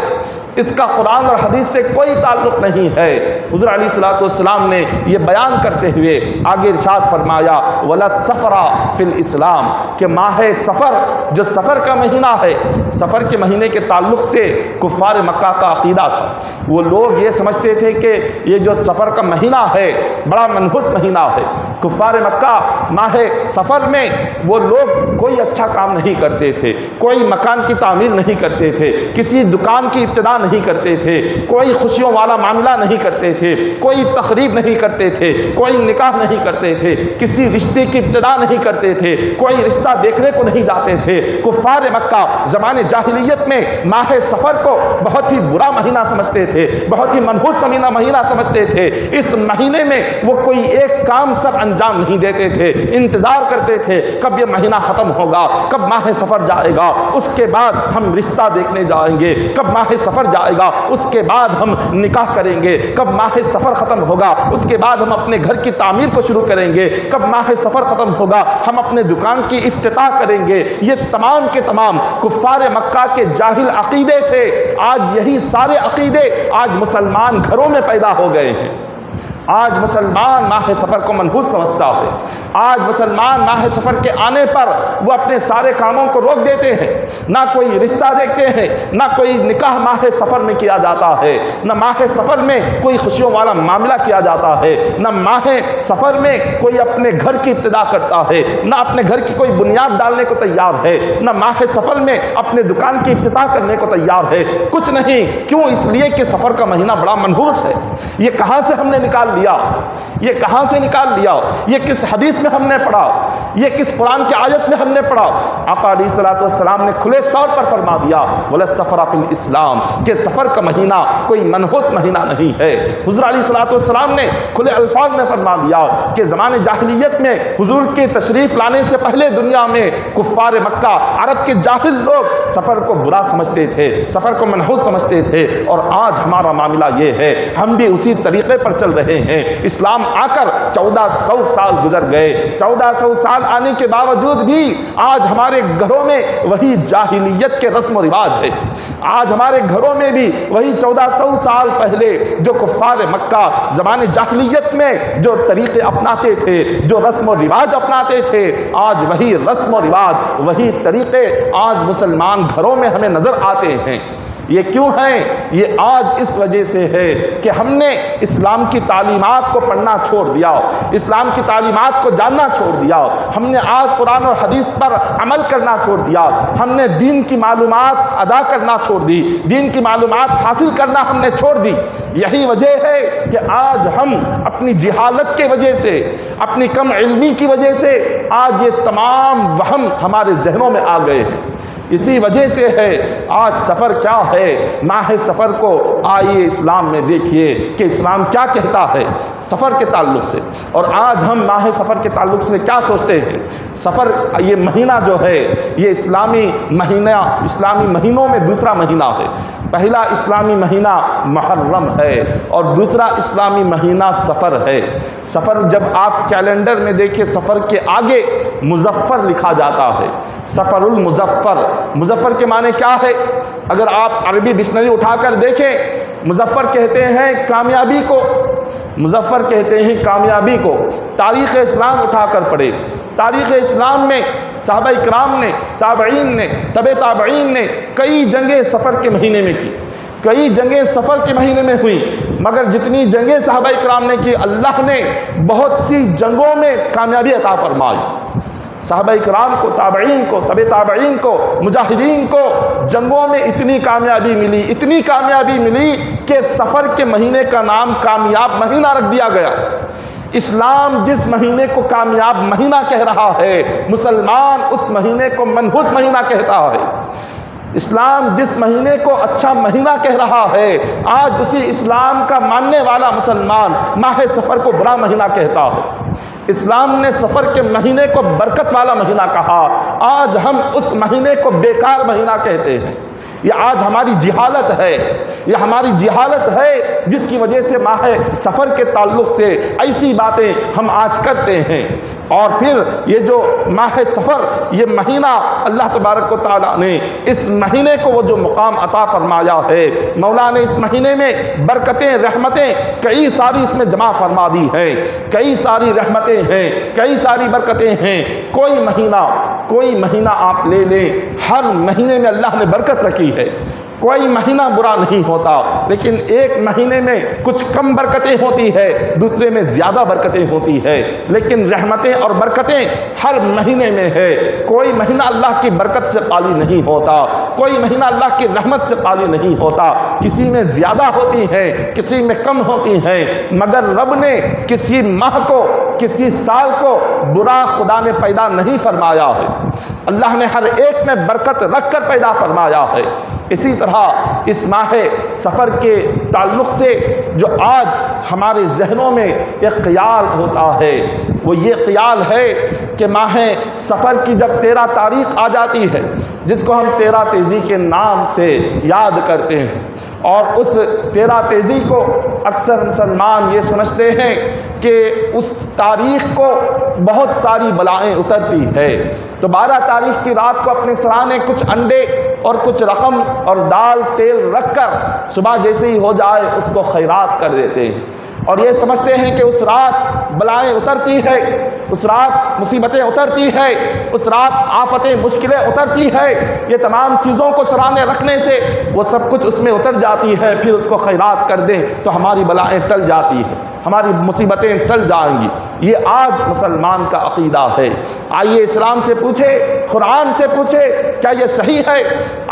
اس کا قرآن اور حدیث سے کوئی تعلق نہیں ہے۔ حضور علیہ الصلوۃ والسلام نے یہ بیان کرتے ہوئے آگے ارشاد فرمایا ولا صفرا فی الاسلام، کہ ماہ سفر جو سفر کا مہینہ ہے، سفر کے مہینے کے تعلق سے کفار مکہ کا عقیدہ تھا۔ وہ لوگ یہ سمجھتے تھے کہ یہ جو سفر کا مہینہ ہے بڑا منحوس مہینہ ہے۔ کفار مکہ ماہ سفر میں وہ لوگ کوئی اچھا کام نہیں کرتے تھے، کوئی مکان کی تعمیر نہیں کرتے تھے، کسی دکان کی ابتدا نہیں کرتے تھے، کوئی خوشیوں والا معاملہ نہیں کرتے تھے، کوئی تقریب نہیں کرتے تھے، کوئی نکاح نہیں کرتے تھے، کسی رشتے کی ابتدا نہیں کرتے تھے، کوئی رشتہ دیکھنے کو نہیں جاتے تھے۔ کفار مکہ زمانے جاہلیت میں ماہ سفر کو بہت ہی برا مہینہ سمجھتے تھے، بہت ہی منحوس مہینہ سمجھتے تھے۔ اس مہینے میں وہ کوئی ایک کام سر انجام نہیں دیتے تھے، انتظار کرتے تھے کب یہ مہینہ ختم ہوگا، کب ماہ سفر جائے گا، اس کے بعد ہم رشتہ دیکھنے جائیں گے، کب ماہ سفر جائے گا اس کے بعد ہم نکاح کریں گے، کب ماہ سفر ختم ہوگا اس کے بعد ہم اپنے گھر کی تعمیر کو شروع کریں گے، کب ماہ سفر ختم ہوگا ہم اپنے دکان کی افتتاح کریں گے۔ یہ تمام کے تمام کفار مکہ کے جاہل عقیدے تھے۔ آج یہی سارے عقیدے آج مسلمان گھروں میں پیدا ہو گئے ہیں۔ آج مسلمان ماہ سفر کو منحوس سمجھتا ہے، آج مسلمان ماہ سفر کے آنے پر وہ اپنے سارے کاموں کو روک دیتے ہیں، نہ کوئی رشتہ دیکھتے ہیں، نہ کوئی نکاح ماہ سفر میں کیا جاتا ہے، نہ ماہ سفر میں کوئی خوشیوں والا معاملہ کیا جاتا ہے، نہ ماہ سفر میں کوئی اپنے گھر کی ابتدا کرتا ہے، نہ اپنے گھر کی کوئی بنیاد ڈالنے کو تیار ہے، نہ ماہ سفر میں اپنے دکان کی افتتاح کرنے کو تیار ہے، کچھ نہیں۔ کیوں؟ اس لیے کہ سفر کا مہینہ بڑا منحوس ہے۔ یہ کہاں سے ہم نے نکال لیا؟ یہ کہاں سے نکال لیا؟ یہ کس حدیث میں ہم نے پڑھا؟ یہ کس قرآن کی آیت میں ہم نے پڑھا؟ آقا علیہ الصلوۃ والسلام نے کھلے طور پر فرما دیا ولا سفر فی الاسلام کہ سفر کا مہینہ کوئی منحوس مہینہ نہیں ہے۔ حضور علیہ الصلوۃ والسلام نے کھلے الفاظ میں فرما دیا کہ زمانے جاہلیت میں حضور کے تشریف لانے سے پہلے دنیا میں کفار مکہ، عرب کے جاہل لوگ سفر کو برا سمجھتے تھے، سفر کو منحوس سمجھتے تھے، اور آج ہمارا معاملہ یہ ہے، ہم بھی اسی طریقے پر چل رہے ہیں۔ اسلام آ کر 1400 سال گزر گئے، 1400 سال آنے کے باوجود بھی آج ہمارے گھروں میں وہی جاہلیت کے رسم و رواج ہے۔ آج ہمارے گھروں میں بھی وہی 1400 سال پہلے جو کفار مکہ زمانے جاہلیت میں جو طریقے اپناتے تھے، جو رسم و رواج اپناتے تھے، آج وہی رسم و رواج، وہی طریقے آج مسلمان گھروں میں ہمیں نظر آتے ہیں۔ یہ کیوں ہیں؟ یہ آج اس وجہ سے ہے کہ ہم نے اسلام کی تعلیمات کو پڑھنا چھوڑ دیا، اسلام کی تعلیمات کو جاننا چھوڑ دیا، ہم نے آج قرآن اور حدیث پر عمل کرنا چھوڑ دیا، ہم نے دین کی معلومات ادا کرنا چھوڑ دی، دین کی معلومات حاصل کرنا ہم نے چھوڑ دی۔ یہی وجہ ہے کہ آج ہم اپنی جہالت کی وجہ سے، اپنی کم علمی کی وجہ سے آج یہ تمام وہم ہمارے ذہنوں میں آ گئے ہیں۔ اسی وجہ سے ہے آج سفر کیا ہے، ماہ سفر کو آئیے اسلام میں دیکھیے کہ اسلام کیا کہتا ہے سفر کے تعلق سے، اور آج ہم ماہ سفر کے تعلق سے کیا سوچتے ہیں۔ سفر یہ مہینہ جو ہے یہ اسلامی مہینہ، اسلامی مہینوں میں دوسرا مہینہ ہے۔ پہلا اسلامی مہینہ محرم ہے اور دوسرا اسلامی مہینہ سفر ہے۔ سفر جب آپ کیلنڈر میں دیکھیں، سفر کے آگے مظفر لکھا جاتا ہے، سفر المظفر۔ مظفر کے معنی کیا ہے؟ اگر آپ عربی ڈکشنری اٹھا کر دیکھیں، مظفر کہتے ہیں کامیابی کو، مظفر کہتے ہیں کامیابی کو۔ تاریخ اسلام اٹھا کر پڑھے، تاریخ اسلام میں صحابہ اکرام نے، تابعین نے، تبع تابعین نے کئی جنگیں سفر کے مہینے میں کی، کئی جنگیں سفر کے مہینے میں ہوئی، مگر جتنی جنگیں صحابہ اکرام نے کی، اللہ نے بہت سی جنگوں میں کامیابی عطا فرمائی۔ صحابہ اکرام کو، تابعین کو، تبع تابعین کو، مجاہدین کو جنگوں میں اتنی کامیابی ملی، اتنی کامیابی ملی کہ سفر کے مہینے کا نام کامیاب مہینہ رکھ دیا گیا۔ اسلام جس مہینے کو کامیاب مہینہ کہہ رہا ہے، مسلمان اس مہینے کو منحوس مہینہ کہتا ہے۔ اسلام جس مہینے کو اچھا مہینہ کہہ رہا ہے، آج اسی اسلام کا ماننے والا مسلمان ماہ سفر کو برا مہینہ کہتا ہے۔ اسلام نے سفر کے مہینے کو برکت والا مہینہ کہا، آج ہم اس مہینے کو بیکار مہینہ کہتے ہیں۔ یہ آج ہماری جہالت ہے، یہ ہماری جہالت ہے جس کی وجہ سے ماہ سفر کے تعلق سے ایسی باتیں ہم آج کرتے ہیں۔ اور پھر یہ جو ماہ سفر، یہ مہینہ اللہ تبارک و تعالیٰ نے اس مہینے کو وہ جو مقام عطا فرمایا ہے، مولا نے اس مہینے میں برکتیں، رحمتیں کئی ساری اس میں جمع فرما دی ہیں، کئی ساری رحمتیں ہیں، کئی ساری برکتیں ہیں۔ کوئی مہینہ آپ لے لیں، ہر مہینے میں اللہ نے برکت رکھی ہے، کوئی مہینہ برا نہیں ہوتا، لیکن ایک مہینے میں کچھ کم برکتیں ہوتی ہے، دوسرے میں زیادہ برکتیں ہوتی ہے، لیکن رحمتیں اور برکتیں ہر مہینے میں ہے۔ کوئی مہینہ اللہ کی برکت سے خالی نہیں ہوتا، کوئی مہینہ اللہ کی رحمت سے خالی نہیں ہوتا، کسی میں زیادہ ہوتی ہے، کسی میں کم ہوتی ہے، مگر رب نے کسی ماہ کو، کسی سال کو برا خدا نے پیدا نہیں فرمایا ہے، اللہ نے ہر ایک میں برکت رکھ کر پیدا فرمایا ہے۔ اسی طرح اس ماہ سفر کے تعلق سے جو آج ہمارے ذہنوں میں ایک خیال ہوتا ہے، وہ یہ خیال ہے کہ ماہ سفر کی جب 13 تاریخ آ جاتی ہے، جس کو ہم 13 تیزی کے نام سے یاد کرتے ہیں، اور اس 13 تیزی کو اکثر مسلمان یہ سمجھتے ہیں کہ اس تاریخ کو بہت ساری بلائیں اترتی ہے، تو 12 تاریخ کی رات کو اپنے سرانے کچھ انڈے اور کچھ رقم اور دال تیل رکھ کر صبح جیسے ہی ہو جائے اس کو خیرات کر دیتے ہیں، اور یہ سمجھتے ہیں کہ اس رات بلائیں اترتی ہے، اس رات مصیبتیں اترتی ہے، اس رات آفتیں، مشکلیں اترتی ہے، یہ تمام چیزوں کو سرانے رکھنے سے وہ سب کچھ اس میں اتر جاتی ہے، پھر اس کو خیرات کر دیں تو ہماری بلائیں ٹل جاتی ہیں، ہماری مصیبتیں ٹل جائیں گی۔ یہ آج مسلمان کا عقیدہ ہے۔ آئیے اسلام سے پوچھے، قرآن سے پوچھے کیا یہ صحیح ہے،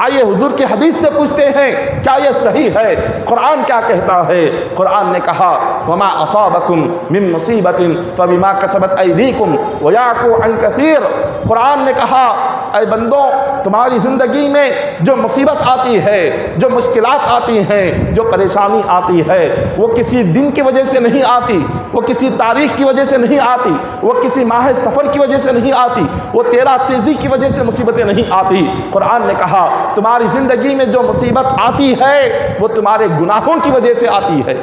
آئیے حضور کی حدیث سے پوچھتے ہیں کیا یہ صحیح ہے، قرآن کیا کہتا ہے۔ قرآن نے کہا وما اصابکم من مصیبت فبما کسبت ایدیکم ویعفو عن کثیر، قرآن نے کہا اے بندوں تمہاری زندگی میں جو مصیبت آتی ہے، جو مشکلات آتی ہیں، جو پریشانی آتی ہے، وہ کسی دن کی وجہ سے نہیں آتی، وہ کسی تاریخ کی وجہ سے نہیں آتی، وہ کسی ماہ سفر کی وجہ سے نہیں آتی، وہ تیرا تیزی کی وجہ سے مصیبتیں نہیں آتی۔ قرآن نے کہا تمہاری زندگی میں جو مصیبت آتی ہے وہ تمہارے گناہوں کی وجہ سے آتی ہے۔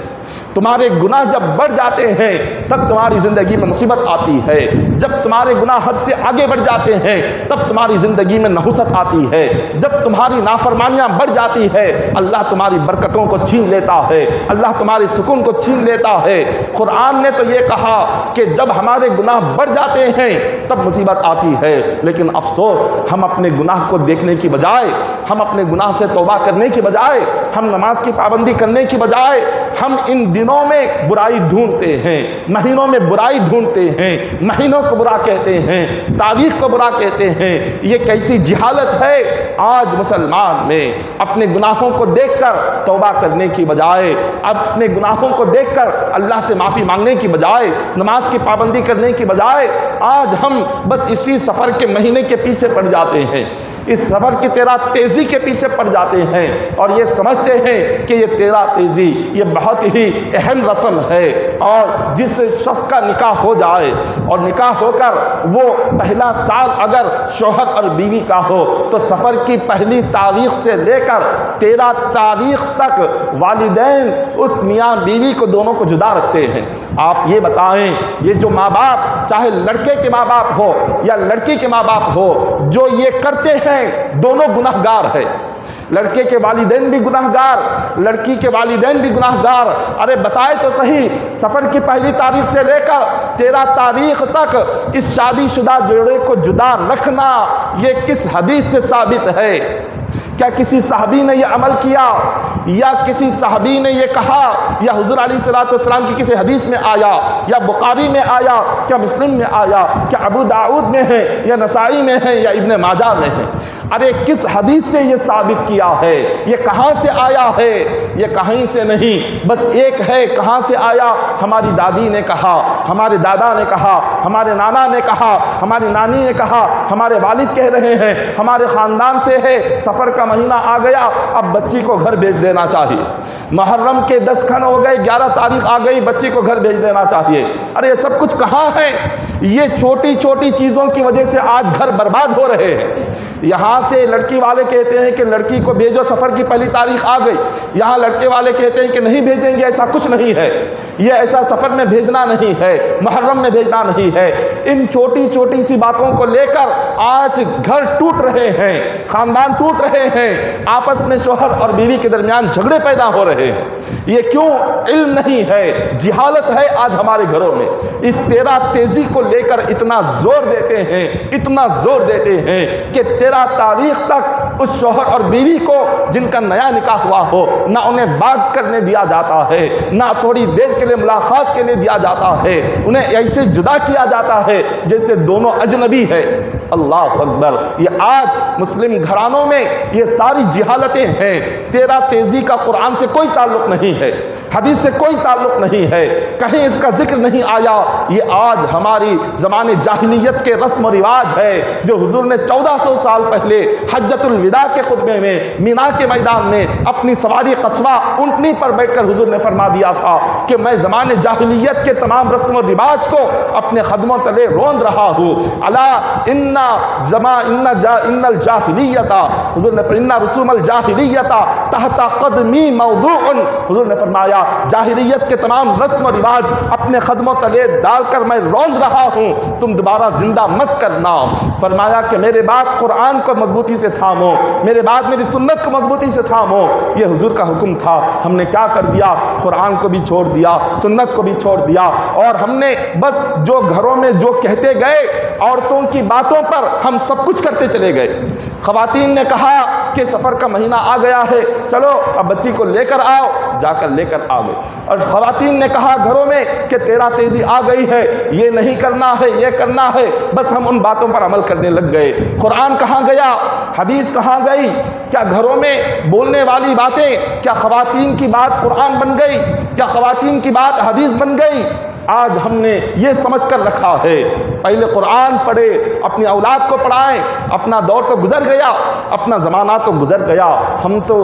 تمہارے گناہ جب بڑھ جاتے ہیں تب تمہاری زندگی میں مصیبت آتی ہے، جب تمہارے گناہ حد سے آگے بڑھ جاتے ہیں تب تمہاری زندگی میں نحوست آتی ہے، جب تمہاری نافرمانیاں بڑھ جاتی ہے اللہ تمہاری برکتوں کو چھین لیتا ہے، اللہ تمہارے سکون کو چھین لیتا ہے۔ قرآن نے تو یہ کہا کہ جب ہمارے گناہ بڑھ جاتے ہیں تب مصیبت آتی ہے، لیکن افسوس ہم اپنے گناہ کو دیکھنے کی بجائے، ہم اپنے گناہ سے توبہ کرنے کی بجائے، ہم نماز کی پابندی کرنے کی بجائے ہم ان دنوں میں برائی ڈھونڈتے ہیں، مہینوں میں برائی ڈھونڈتے ہیں، مہینوں کو برا کہتے ہیں، تاریخ کو برا کہتے ہیں۔ یہ کیسی جہالت ہے آج مسلمان میں، اپنے گناہوں کو دیکھ کر توبہ کرنے کی بجائے، اپنے گناہوں کو دیکھ کر اللہ سے معافی مانگنے کی بجائے، نماز کی پابندی کرنے کی بجائے آج ہم بس اسی سفر کے مہینے کے پیچھے پڑ جاتے ہیں، اس سفر کی تیرا تیزی کے پیچھے پڑ جاتے ہیں اور یہ سمجھتے ہیں کہ یہ تیرا تیزی یہ بہت ہی اہم رسم ہے، اور جس شخص کا نکاح ہو جائے اور نکاح ہو کر وہ پہلا سال اگر شوہر اور بیوی کا ہو تو سفر کی پہلی تاریخ سے لے کر 13 تاریخ تک والدین اس میاں بیوی کو دونوں کو جدا رکھتے ہیں۔ آپ یہ بتائیں یہ جو ماں باپ، چاہے لڑکے کے ماں باپ ہو یا لڑکی کے ماں باپ ہو، جو یہ کرتے ہیں دونوں گناہ گار ہے۔ لڑکے کے والدین بھی گناہ گار، لڑکی کے والدین بھی گناہ گار۔ ارے بتائے تو صحیح، سفر کی پہلی تاریخ سے لے کر 13 تاریخ تک اس شادی شدہ جوڑے کو جدا رکھنا یہ کس حدیث سے ثابت ہے؟ کیا کسی صحابی نے یہ عمل کیا، یا کسی صحابی نے یہ کہا، یا حضور علیہ الصلوۃ والسلام کی کسی حدیث میں آیا، یا بخاری میں آیا، کیا مسلم میں آیا، کیا ابو داؤد میں ہے، یا نسائی میں ہے، یا ابن ماجہ میں ہے؟ ارے کس حدیث سے یہ ثابت کیا ہے؟ یہ کہاں سے آیا ہے؟ یہ کہیں سے نہیں، بس ایک ہے کہاں سے آیا؟ ہماری دادی نے کہا، ہمارے دادا نے کہا، ہمارے نانا نے کہا، ہماری نانی نے کہا، ہمارے والد کہہ رہے ہیں، ہمارے خاندان سے ہے۔ سفر کا مہینہ آ گیا، اب بچی کو گھر بھیج دینا چاہیے۔ محرم کے 10 کھن ہو گئے، 11 تاریخ آ گئی، بچی کو گھر بھیج دینا چاہیے۔ ارے یہ سب کچھ کہاں ہے؟ یہ چھوٹی چھوٹی چیزوں کی وجہ سے آج گھر برباد ہو رہے ہیں۔ یہاں سے لڑکی والے کہتے ہیں کہ لڑکی کو بھیجو، سفر کی پہلی تاریخ آ گئی، یہاں لڑکے والے کہتے ہیں کہ نہیں بھیجیں گے، ایسا کچھ نہیں ہے، یہ ایسا سفر میں بھیجنا نہیں ہے، محرم میں بھیجنا نہیں ہے۔ ان چھوٹی چھوٹی سی باتوں کو لے کر آج گھر ٹوٹ رہے ہیں، خاندان ٹوٹ رہے ہیں، آپس میں شوہر اور بیوی کے درمیان جھگڑے پیدا ہو رہے ہیں۔ یہ کیوں؟ علم نہیں ہے، جہالت ہے آج ہمارے گھروں میں۔ اس 13 تیزی کو لے کر اتنا زور دیتے ہیں، اتنا زور دیتے ہیں کہ 13 تاریخ تک اس شوہر اور بیوی کو جن کا نیا نکاح ہوا ہو نہ انہیں بات کرنے دیا جاتا ہے، نہ تھوڑی دیر کے لیے ملاقات کے لیے دیا جاتا ہے، انہیں ایسے جدا کیا جاتا ہے جیسے دونوں اجنبی ہے۔ اللہ اکبر! یہ آج مسلم گھرانوں میں یہ ساری جہالتیں ہیں۔ 13 تیزی کا قرآن سے کوئی تعلق نہیں ہے، حدیث سے کوئی تعلق نہیں ہے، کہیں اس کا ذکر نہیں آیا۔ یہ آج ہماری زمانے جاہلیت کے رسم و رواج ہے جو حضور نے 1400 سال پہلے حجۃ الوداع کے خطبے میں مینا کے میدان میں اپنی سواری قصوہ اونٹنی پر بیٹھ کر حضور نے فرما دیا تھا کہ میں زمانے جاہلیت کے تمام رسم و رواج کو اپنے قدموں تلے روند رہا ہوں۔ الا ان الجاہلیت، حضور نے ان رسوم الجاہلیت تحت قدمی موضوع، حضور نے فرمایا جاہلیت کے تمام رسم و رواج اپنے قدموں تلے ڈال کر میں روند رہا ہوں، تم دوبارہ زندہ مت کرنا۔ فرمایا کہ میرے بعد قرآن کو مضبوطی سے تھامو، میرے بعد میری سنت کو مضبوطی سے تھامو۔ یہ حضور کا حکم تھا، ہم نے کیا کر دیا؟ قرآن کو بھی چھوڑ دیا، سنت کو بھی چھوڑ دیا، اور ہم نے بس جو گھروں میں جو کہتے گئے عورتوں کی باتوں پر ہم سب کچھ کرتے چلے گئے۔ خواتین نے کہا کہ سفر کا مہینہ آ گیا ہے، چلو اب بچی کو لے کر آؤ، جا کر لے کر آ گئے۔ اور خواتین نے کہا گھروں میں کہ 13 تیزی آ گئی ہے، یہ نہیں کرنا ہے، یہ کرنا ہے، بس ہم ان باتوں پر عمل کرنے لگ گئے۔ قرآن کہاں گیا؟ حدیث کہاں گئی؟ کیا گھروں میں بولنے والی باتیں، کیا خواتین کی بات قرآن بن گئی؟ کیا خواتین کی بات حدیث بن گئی؟ آج ہم نے یہ سمجھ کر رکھا ہے پہلے قرآن پڑھے، اپنی اولاد کو پڑھائیں۔ اپنا دور تو گزر گیا، اپنا زمانہ تو گزر گیا، ہم تو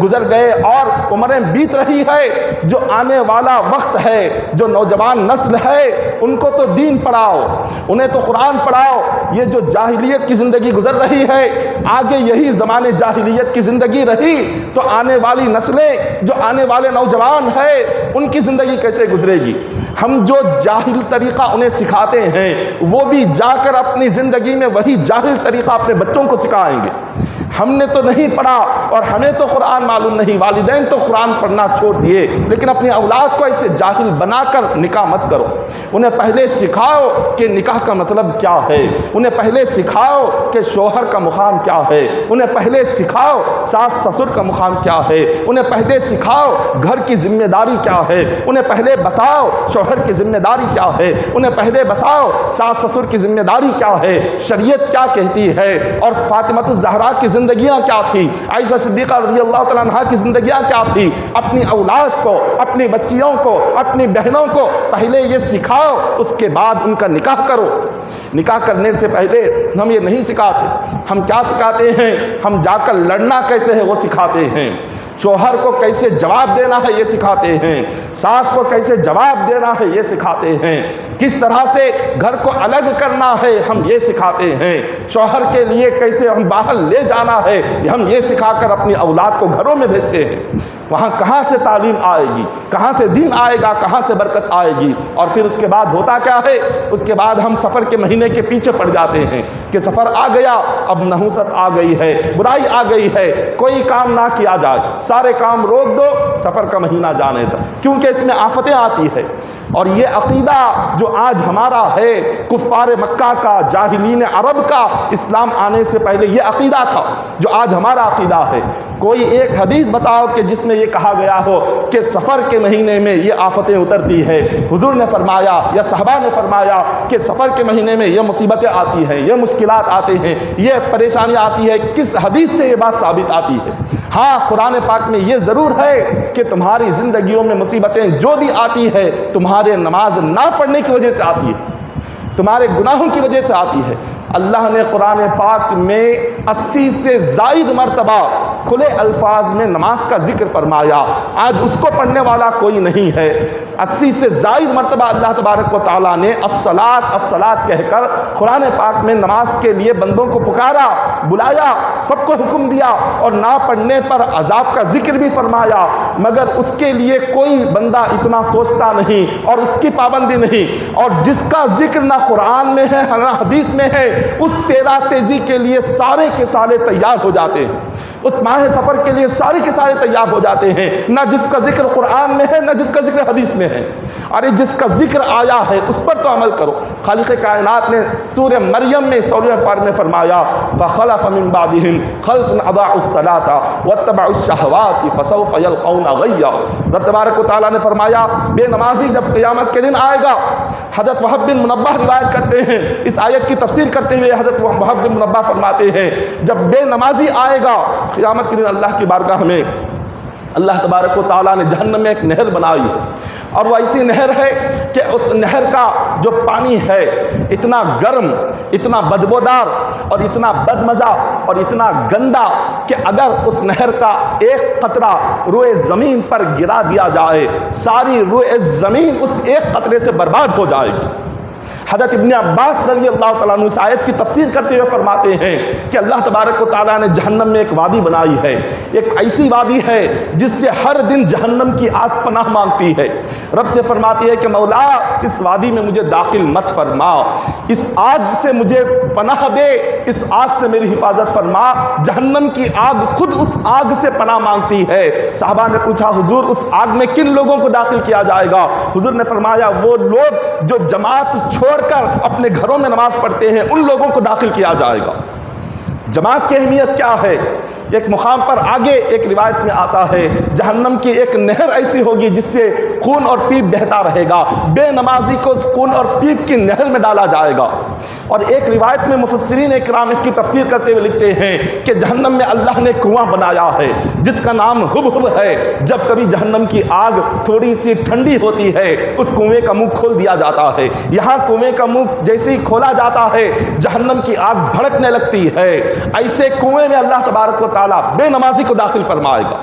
گزر گئے اور عمریں بیت رہی ہے۔ جو آنے والا وقت ہے، جو نوجوان نسل ہے، ان کو تو دین پڑھاؤ، انہیں تو قرآن پڑھاؤ۔ یہ جو جاہلیت کی زندگی گزر رہی ہے، آگے یہی زمانے جاہلیت کی زندگی رہی تو آنے والی نسلیں، جو آنے والے نوجوان ہیں، ان کی زندگی کیسے گزرے گی؟ ہم جو جاہل طریقہ انہیں سکھاتے ہیں، وہ بھی جا کر اپنی زندگی میں وہی جاہل طریقہ اپنے بچوں کو سکھائیں گے۔ ہم نے تو نہیں پڑھا اور ہمیں تو قرآن معلوم نہیں، والدین تو قرآن پڑھنا چھوڑ دیے، لیکن اپنی اولاد کو ایسے جاہل بنا کر نکاح مت کرو۔ انہیں پہلے سکھاؤ کہ نکاح کا مطلب کیا ہے، انہیں پہلے سکھاؤ کہ شوہر کا مقام کیا ہے، انہیں پہلے سکھاؤ ساس سسر کا مقام کیا ہے، انہیں پہلے سکھاؤ گھر کی ذمہ داری کیا ہے، انہیں پہلے بتاؤ شوہر کی ذمہ داری کیا ہے، انہیں پہلے بتاؤ ساس سسر کی ذمہ داری کیا ہے، شریعت کیا کہتی ہے۔ اور فاطمہ الزہرا کی زندگیاں کیا تھی، عائشہ صدیقہ رضی اللہ تعالیٰ عنہا کی زندگیاں کیا تھی۔ اپنی اولاد کو، اپنی بچیوں کو، اپنی بہنوں کو پہلے یہ سکھاؤ، اس کے بعد ان کا نکاح کرو۔ نکاح کرنے سے پہلے ہم یہ نہیں سکھاتے، ہم کیا سکھاتے ہیں؟ ہم جا کر لڑنا کیسے ہے وہ سکھاتے ہیں، شوہر کو کیسے جواب دینا ہے یہ سکھاتے ہیں، ساس کو کیسے جواب دینا ہے یہ سکھاتے ہیں، کس طرح سے گھر کو الگ کرنا ہے ہم یہ سکھاتے ہیں، شوہر کے لیے کیسے ہم باہر لے جانا ہے ہم یہ سکھا کر اپنی اولاد کو گھروں میں بھیجتے ہیں۔ وہاں کہاں سے تعلیم آئے گی، کہاں سے دین آئے گا، کہاں سے برکت آئے گی؟ اور پھر اس کے بعد ہوتا کیا ہے؟ اس کے بعد ہم سفر کے مہینے کے پیچھے پڑ جاتے ہیں کہ سفر آ گیا، اب نحوست آ گئی ہے، برائی آ گئی ہے، کوئی کام نہ کیا جائے، سارے کام روک دو، سفر کا مہینہ جانے دو، کیونکہ اس میں آفتیں آتی ہے۔ اور یہ عقیدہ جو آج ہمارا ہے، کفار مکہ کا، جاہلین عرب کا، اسلام آنے سے پہلے یہ عقیدہ تھا جو آج ہمارا عقیدہ ہے۔ کوئی ایک حدیث بتاؤ کہ جس میں یہ کہا گیا ہو کہ سفر کے مہینے میں یہ آفتیں اترتی ہے۔ حضور نے فرمایا یا صحابہ نے فرمایا کہ سفر کے مہینے میں یہ مصیبتیں آتی ہیں، یہ مشکلات آتے ہیں، یہ پریشانیاں آتی ہے۔ کس حدیث سے یہ بات ثابت آتی ہے؟ ہاں، قرآن پاک میں یہ ضرور ہے کہ تمہاری زندگیوں میں مصیبتیں جو بھی آتی ہے تمہارے نماز نہ پڑھنے کی وجہ سے آتی ہے، تمہارے گناہوں کی وجہ سے آتی ہے۔ اللہ نے قرآن پاک میں 80 سے زائد مرتبہ کھلے الفاظ میں نماز کا ذکر فرمایا، آج اس کو پڑھنے والا کوئی نہیں ہے۔ 80 سے زائد مرتبہ اللہ تبارک و تعالیٰ نے الصلاۃ الصلاۃ کہہ کر قرآن پاک میں نماز کے لیے بندوں کو پکارا، بلایا، سب کو حکم دیا، اور نہ پڑھنے پر عذاب کا ذکر بھی فرمایا، مگر اس کے لیے کوئی بندہ اتنا سوچتا نہیں اور اس کی پابندی نہیں۔ اور جس کا ذکر نہ قرآن میں ہے نہ حدیث میں ہے، اس تیرا تیزی کے لیے سارے کے سارے تیار ہو جاتے ہیں، اس ماہ سفر کے لیے سارے کے سارے تیار ہو جاتے ہیں، نہ جس کا ذکر قرآن میں ہے نہ جس کا ذکر حدیث میں ہے۔ ارے جس کا ذکر آیا ہے اس پر تو عمل کرو۔ خالق کائنات نے سورہ مریم میں 16 پارے میں فرمایا فَخَلَفَ مِن بَعْدِهِمْ خَلْفٌ أَضَاعُوا الصَّلَاةَ وَاتَّبَعُوا الشَّهَوَاتِ فَسَوْفَ يَلْقَوْنَ غَيًّا۔ رب تبارک و تعالیٰ نے فرمایا بے نمازی جب قیامت کے دن آئے گا، حضرت وہب بن منبہ روایت کرتے ہیں، اس آیت کی تفسیر کرتے ہوئے حضرت وہب بن منبہ فرماتے ہیں جب بے نمازی آئے گا قیامت کے دن اللہ کی بارگاہ میں، اللہ تبارک و تعالیٰ نے جہنم میں ایک نہر بنائی ہے، اور وہ ایسی نہر ہے کہ اس نہر کا جو پانی ہے اتنا گرم، اتنا بدبودار اور اتنا بدمزہ اور اتنا گندا کہ اگر اس نہر کا ایک قطرہ روئے زمین پر گرا دیا جائے ساری روئے زمین اس ایک قطرے سے برباد ہو جائے گی۔ حضرت ابن عباس رضی اللہ تعالیٰ عنہ اس آیت کی تفسیر کرتے ہوئے فرماتے ہیں کہ اللہ تبارک و تعالیٰ نے جہنم میں ایک وادی بنائی ہے، ایک ایسی وادی ہے جس سے ہر دن جہنم کی آگ پناہ مانگتی ہے، رب سے فرماتی ہے کہ مولا اس وادی میں مجھے داخل مت فرما، اس آگ سے مجھے پناہ دے، اس آگ سے میری حفاظت فرما۔ جہنم کی آگ خود اس آگ سے پناہ مانگتی ہے۔ صحابہ نے پوچھا حضور اس آگ میں کن لوگوں کو داخل کیا جائے گا؟ حضور نے فرمایا وہ لوگ جو جماعت چھوڑ کر اپنے گھروں میں نماز پڑھتے ہیں ان لوگوں کو داخل کیا جائے گا۔ جماعت کی اہمیت کیا ہے؟ ایک مقام پر آگے ایک روایت میں آتا ہے جہنم کی ایک نہر ایسی ہوگی جس سے خون اور پیپ بہتا رہے گا، بے نمازی کو اس خون اور پیپ کی نہر میں ڈالا جائے گا۔ اور ایک روایت میں مفسرین اکرام اس کی تفسیر کرتے ہوئے لکھتے ہیں کہ جہنم میں اللہ نے کنواں بنایا ہے جس کا نام ہبہب ہے. جب کبھی جہنم کی آگ تھوڑی سی ٹھنڈی ہوتی ہے اس کنویں کا منہ کھول دیا جاتا ہے. یہاں کنویں کا منہ جیسے ہی کھولا جاتا ہے جہنم کی آگ بھڑکنے لگتی ہے. ایسے کنویں میں اللہ تبارک و تعالیٰ بے نمازی کو داخل فرمائے گا.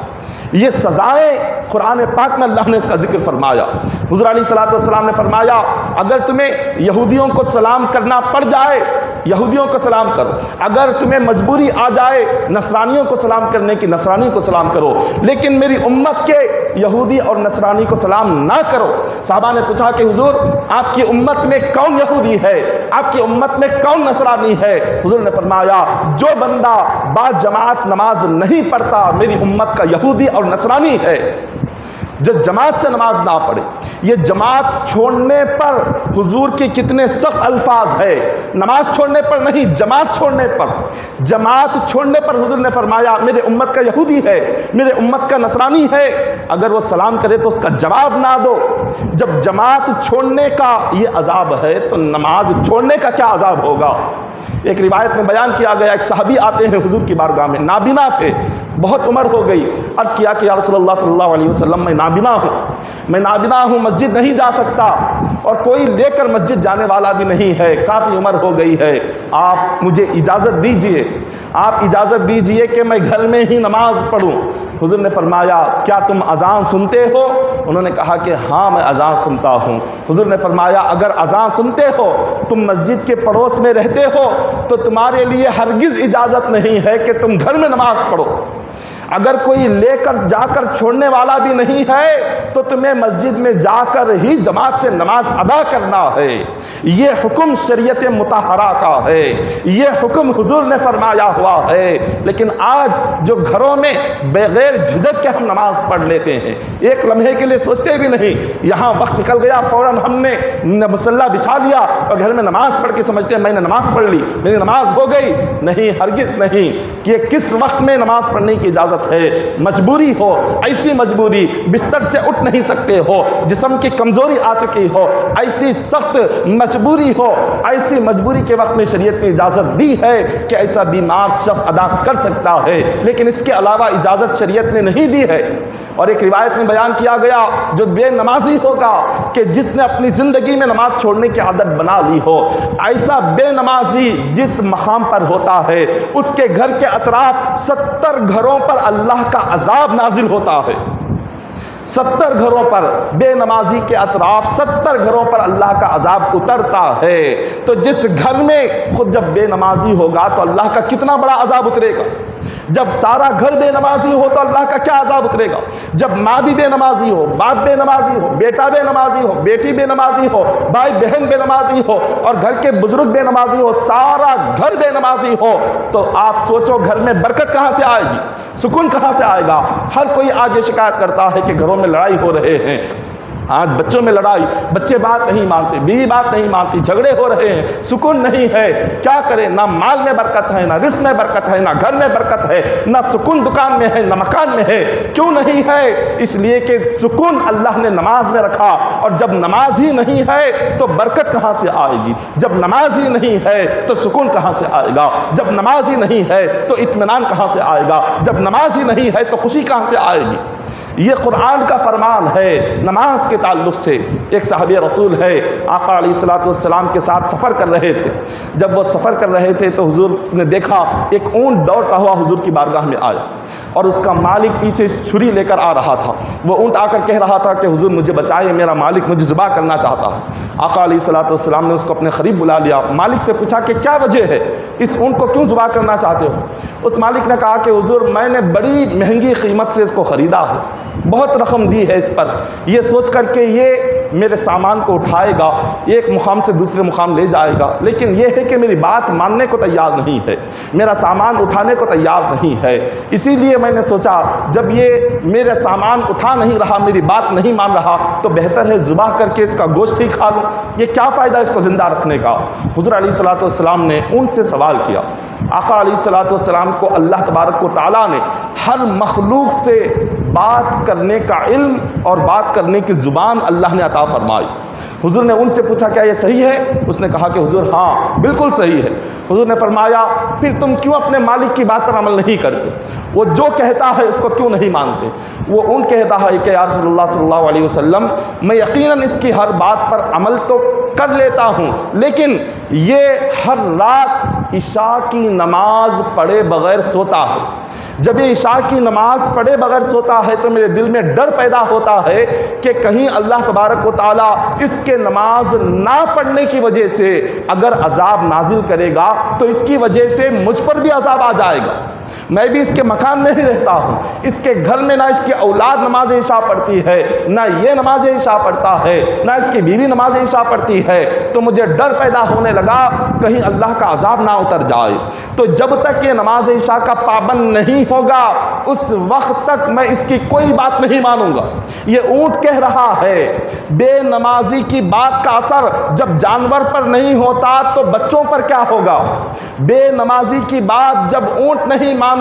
یہ سزائیں قرآن پاک میں اللہ نے اس کا ذکر فرمایا. حضور علیہ الصلوۃ والسلام نے فرمایا اگر تمہیں یہودیوں کو سلام کرنا پڑ جائے یہودیوں کو سلام کرو, اگر تمہیں مجبوری آ جائے نصرانیوں کو سلام کرنے کی نصرانی کو سلام کرو, لیکن میری امت کے یہودی اور نصرانی کو سلام نہ کرو. صحابہ نے پوچھا کہ حضور آپ کی امت میں کون یہودی ہے, آپ کی امت میں کون نصرانی ہے؟ حضور نے فرمایا جو بندہ با جماعت نماز نہیں پڑھتا میری امت کا یہودی اور نصرانی ہے. جو جماعت سے نماز نہ پڑھے, یہ جماعت چھوڑنے پر حضور کے کتنے سخت الفاظ ہے. نماز چھوڑنے پر نہیں, جماعت چھوڑنے پر. جماعت چھوڑنے پر حضور نے فرمایا میرے امت کا یہودی ہے, میرے امت کا نصرانی ہے, اگر وہ سلام کرے تو اس کا جواب نہ دو. جب جماعت چھوڑنے کا یہ عذاب ہے تو نماز چھوڑنے کا کیا عذاب ہوگا؟ ایک روایت میں بیان کیا گیا ایک صحابی آتے ہیں حضور کی بارگاہ میں, نابینا تھے, بہت عمر ہو گئی. عرض کیا کہ یا رسول اللہ صلی اللہ علیہ وسلم میں نابینا ہوں, مسجد نہیں جا سکتا اور کوئی لے کر مسجد جانے والا بھی نہیں ہے, کافی عمر ہو گئی ہے, آپ مجھے اجازت دیجئے, آپ اجازت دیجئے کہ میں گھر میں ہی نماز پڑھوں. حضور نے فرمایا کیا تم اذان سنتے ہو؟ انہوں نے کہا کہ ہاں میں اذان سنتا ہوں. حضور نے فرمایا اگر اذان سنتے ہو, تم مسجد کے پڑوس میں رہتے ہو, تو تمہارے لیے ہرگز اجازت نہیں ہے کہ تم گھر میں نماز پڑھو. اگر کوئی لے کر جا کر چھوڑنے والا بھی نہیں ہے تو تمہیں مسجد میں جا کر ہی جماعت سے نماز ادا کرنا ہے. یہ حکم شریعت مطہرہ کا ہے, یہ حکم حضور نے فرمایا ہوا ہے. لیکن آج جو گھروں میں بغیر جھجک کے ہم نماز پڑھ لیتے ہیں, ایک لمحے کے لیے سوچتے بھی نہیں, یہاں وقت نکل گیا فوراً ہم نے مصلی بچھا لیا اور گھر میں نماز پڑھ کے سمجھتے ہیں میں نے نماز پڑھ لی, میری نماز ہو گئی. نہیں, ہرگز نہیں. کہ کس وقت میں نماز پڑھنے کی اجازت ہے؟ مجبوری ہو, ایسی مجبوری بستر سے اٹھ نہیں سکتے ہو, جسم کی کمزوری آ چکی ہو, ایسی سخت مجبوری ہو, ایسی مجبوری کے وقت میں شریعت نے اجازت دی ہے کہ ایسا بیمار شخص ادا کر سکتا ہے, لیکن اس کے علاوہ اجازت شریعت نے نہیں دی ہے. اور ایک روایت میں بیان کیا گیا جو بے نمازی ہوگا کہ جس نے اپنی زندگی میں نماز چھوڑنے کی عادت بنا لی ہو, ایسا بے نمازی جس مقام پر ہوتا ہے اس کے گھر کے اطراف 70 گھروں پر اللہ کا عذاب نازل ہوتا ہے. 70 گھروں پر, بے نمازی کے اطراف 70 گھروں پر اللہ کا عذاب اترتا ہے. تو جس گھر میں خود جب بے نمازی ہوگا تو اللہ کا کتنا بڑا عذاب اترے گا. جب سارا گھر بے نمازی ہو تو اللہ کا کیا عذاب اترے گا. جب ماں بھی بے نمازی ہو, باپ بے نمازی ہو, بیٹا بے نمازی ہو, بیٹی بے نمازی ہو, بھائی بہن بے نمازی ہو اور گھر کے بزرگ بے نمازی ہو, سارا گھر بے نمازی ہو, تو آپ سوچو گھر میں برکت کہاں سے آئے گی, سکون کہاں سے آئے گا. ہر کوئی آگے شکایت کرتا ہے کہ گھروں میں لڑائی ہو رہے ہیں. آج بچوں میں لڑائی, بچے بات نہیں مانتے, بیوی بات نہیں مانتی, جھگڑے ہو رہے ہیں, سکون نہیں ہے. کیا کریں؟ نہ مال میں برکت ہے, نہ رزق میں برکت ہے, نہ گھر میں برکت ہے, نہ سکون دکان میں ہے, نہ مکان میں ہے. کیوں نہیں ہے؟ اس لیے کہ سکون اللہ نے نماز میں رکھا, اور جب نماز ہی نہیں ہے تو برکت کہاں سے آئے گی. جب نماز ہی نہیں ہے تو سکون کہاں سے آئے گا. جب نماز ہی نہیں ہے تو اطمینان کہاں سے آئے گا. جب نماز ہی نہیں ہے تو خوشی کہاں سے آئے گی. یہ قرآن کا فرمان ہے نماز کے تعلق سے. ایک صحابی رسول ہے, آقا علیہ الصلوۃ والسلام کے ساتھ سفر کر رہے تھے. جب وہ سفر کر رہے تھے تو حضور نے دیکھا ایک اونٹ دوڑتا ہوا حضور کی بارگاہ میں آیا, اور اس کا مالک پیچھے چھری لے کر آ رہا تھا. وہ اونٹ آ کر کہہ رہا تھا کہ حضور مجھے بچائے, میرا مالک مجھے ذبح کرنا چاہتا ہے. آقا علیہ الصلوۃ والسلام نے اس کو اپنے قریب بلا لیا, مالک سے پوچھا کہ کیا وجہ ہے, اس اونٹ کو کیوں ذبح کرنا چاہتے ہو؟ اس مالک نے کہا کہ حضور میں نے بڑی مہنگی قیمت سے اس کو خریدا ہے, بہت رقم دی ہے اس پر, یہ سوچ کر کہ یہ میرے سامان کو اٹھائے گا, ایک مقام سے دوسرے مقام لے جائے گا, لیکن یہ ہے کہ میری بات ماننے کو تیار نہیں ہے, میرا سامان اٹھانے کو تیار نہیں ہے. اسی لیے میں نے سوچا جب یہ میرے سامان اٹھا نہیں رہا, میری بات نہیں مان رہا, تو بہتر ہے ذبح کر کے اس کا گوشت ہی کھا لوں, یہ کیا فائدہ اس کو زندہ رکھنے کا. حضور علیہ الصلوۃ والسلام نے ان سے سوال کیا. آقا علیہ الصلوۃ والسلام کو اللہ تبارک و تعالیٰ نے ہر مخلوق سے بات کرنے کا علم اور بات کرنے کی زبان اللہ نے عطا فرمائی۔ حضور نے ان سے پوچھا کیا یہ صحیح ہے؟ اس نے کہا کہ حضور ہاں بالکل صحیح ہے۔ حضور نے فرمایا پھر تم کیوں اپنے مالک کی بات پر عمل نہیں کرتے؟ وہ جو کہتا ہے اس کو کیوں نہیں مانتے؟ وہ ان کہتا ہے کہ یا رسول اللہ صلی اللہ علیہ وسلم میں یقیناً اس کی ہر بات پر عمل تو کر لیتا ہوں، لیکن یہ ہر رات عشاء کی نماز پڑھے بغیر سوتا ہے۔ جب یہ عشاء کی نماز پڑھے بغیر سوتا ہے تو میرے دل میں ڈر پیدا ہوتا ہے کہ کہیں اللہ تبارک و تعالیٰ اس کے نماز نہ پڑھنے کی وجہ سے اگر عذاب نازل کرے گا تو اس کی وجہ سے مجھ پر بھی عذاب آ جائے گا۔ میں بھی اس کے مکان میں ہی رہتا ہوں، اس کے گھر میں نہ اس کی اولاد نماز عشاء پڑھتی ہے، نہ یہ نماز عشاء پڑھتا ہے، نہ اس کی بیوی نماز عشاء پڑھتی ہے، تو مجھے ڈر پیدا ہونے لگا کہیں اللہ کا عذاب نہ اتر جائے۔ تو جب تک یہ نماز عشاء کا پابند نہیں ہوگا اس وقت تک میں اس کی کوئی بات نہیں مانوں گا۔ یہ اونٹ کہہ رہا ہے بے نمازی کی بات کا اثر جب جانور پر نہیں ہوتا تو بچوں پر کیا ہوگا؟ بے نمازی کی بات جب اونٹ نہیں مانتا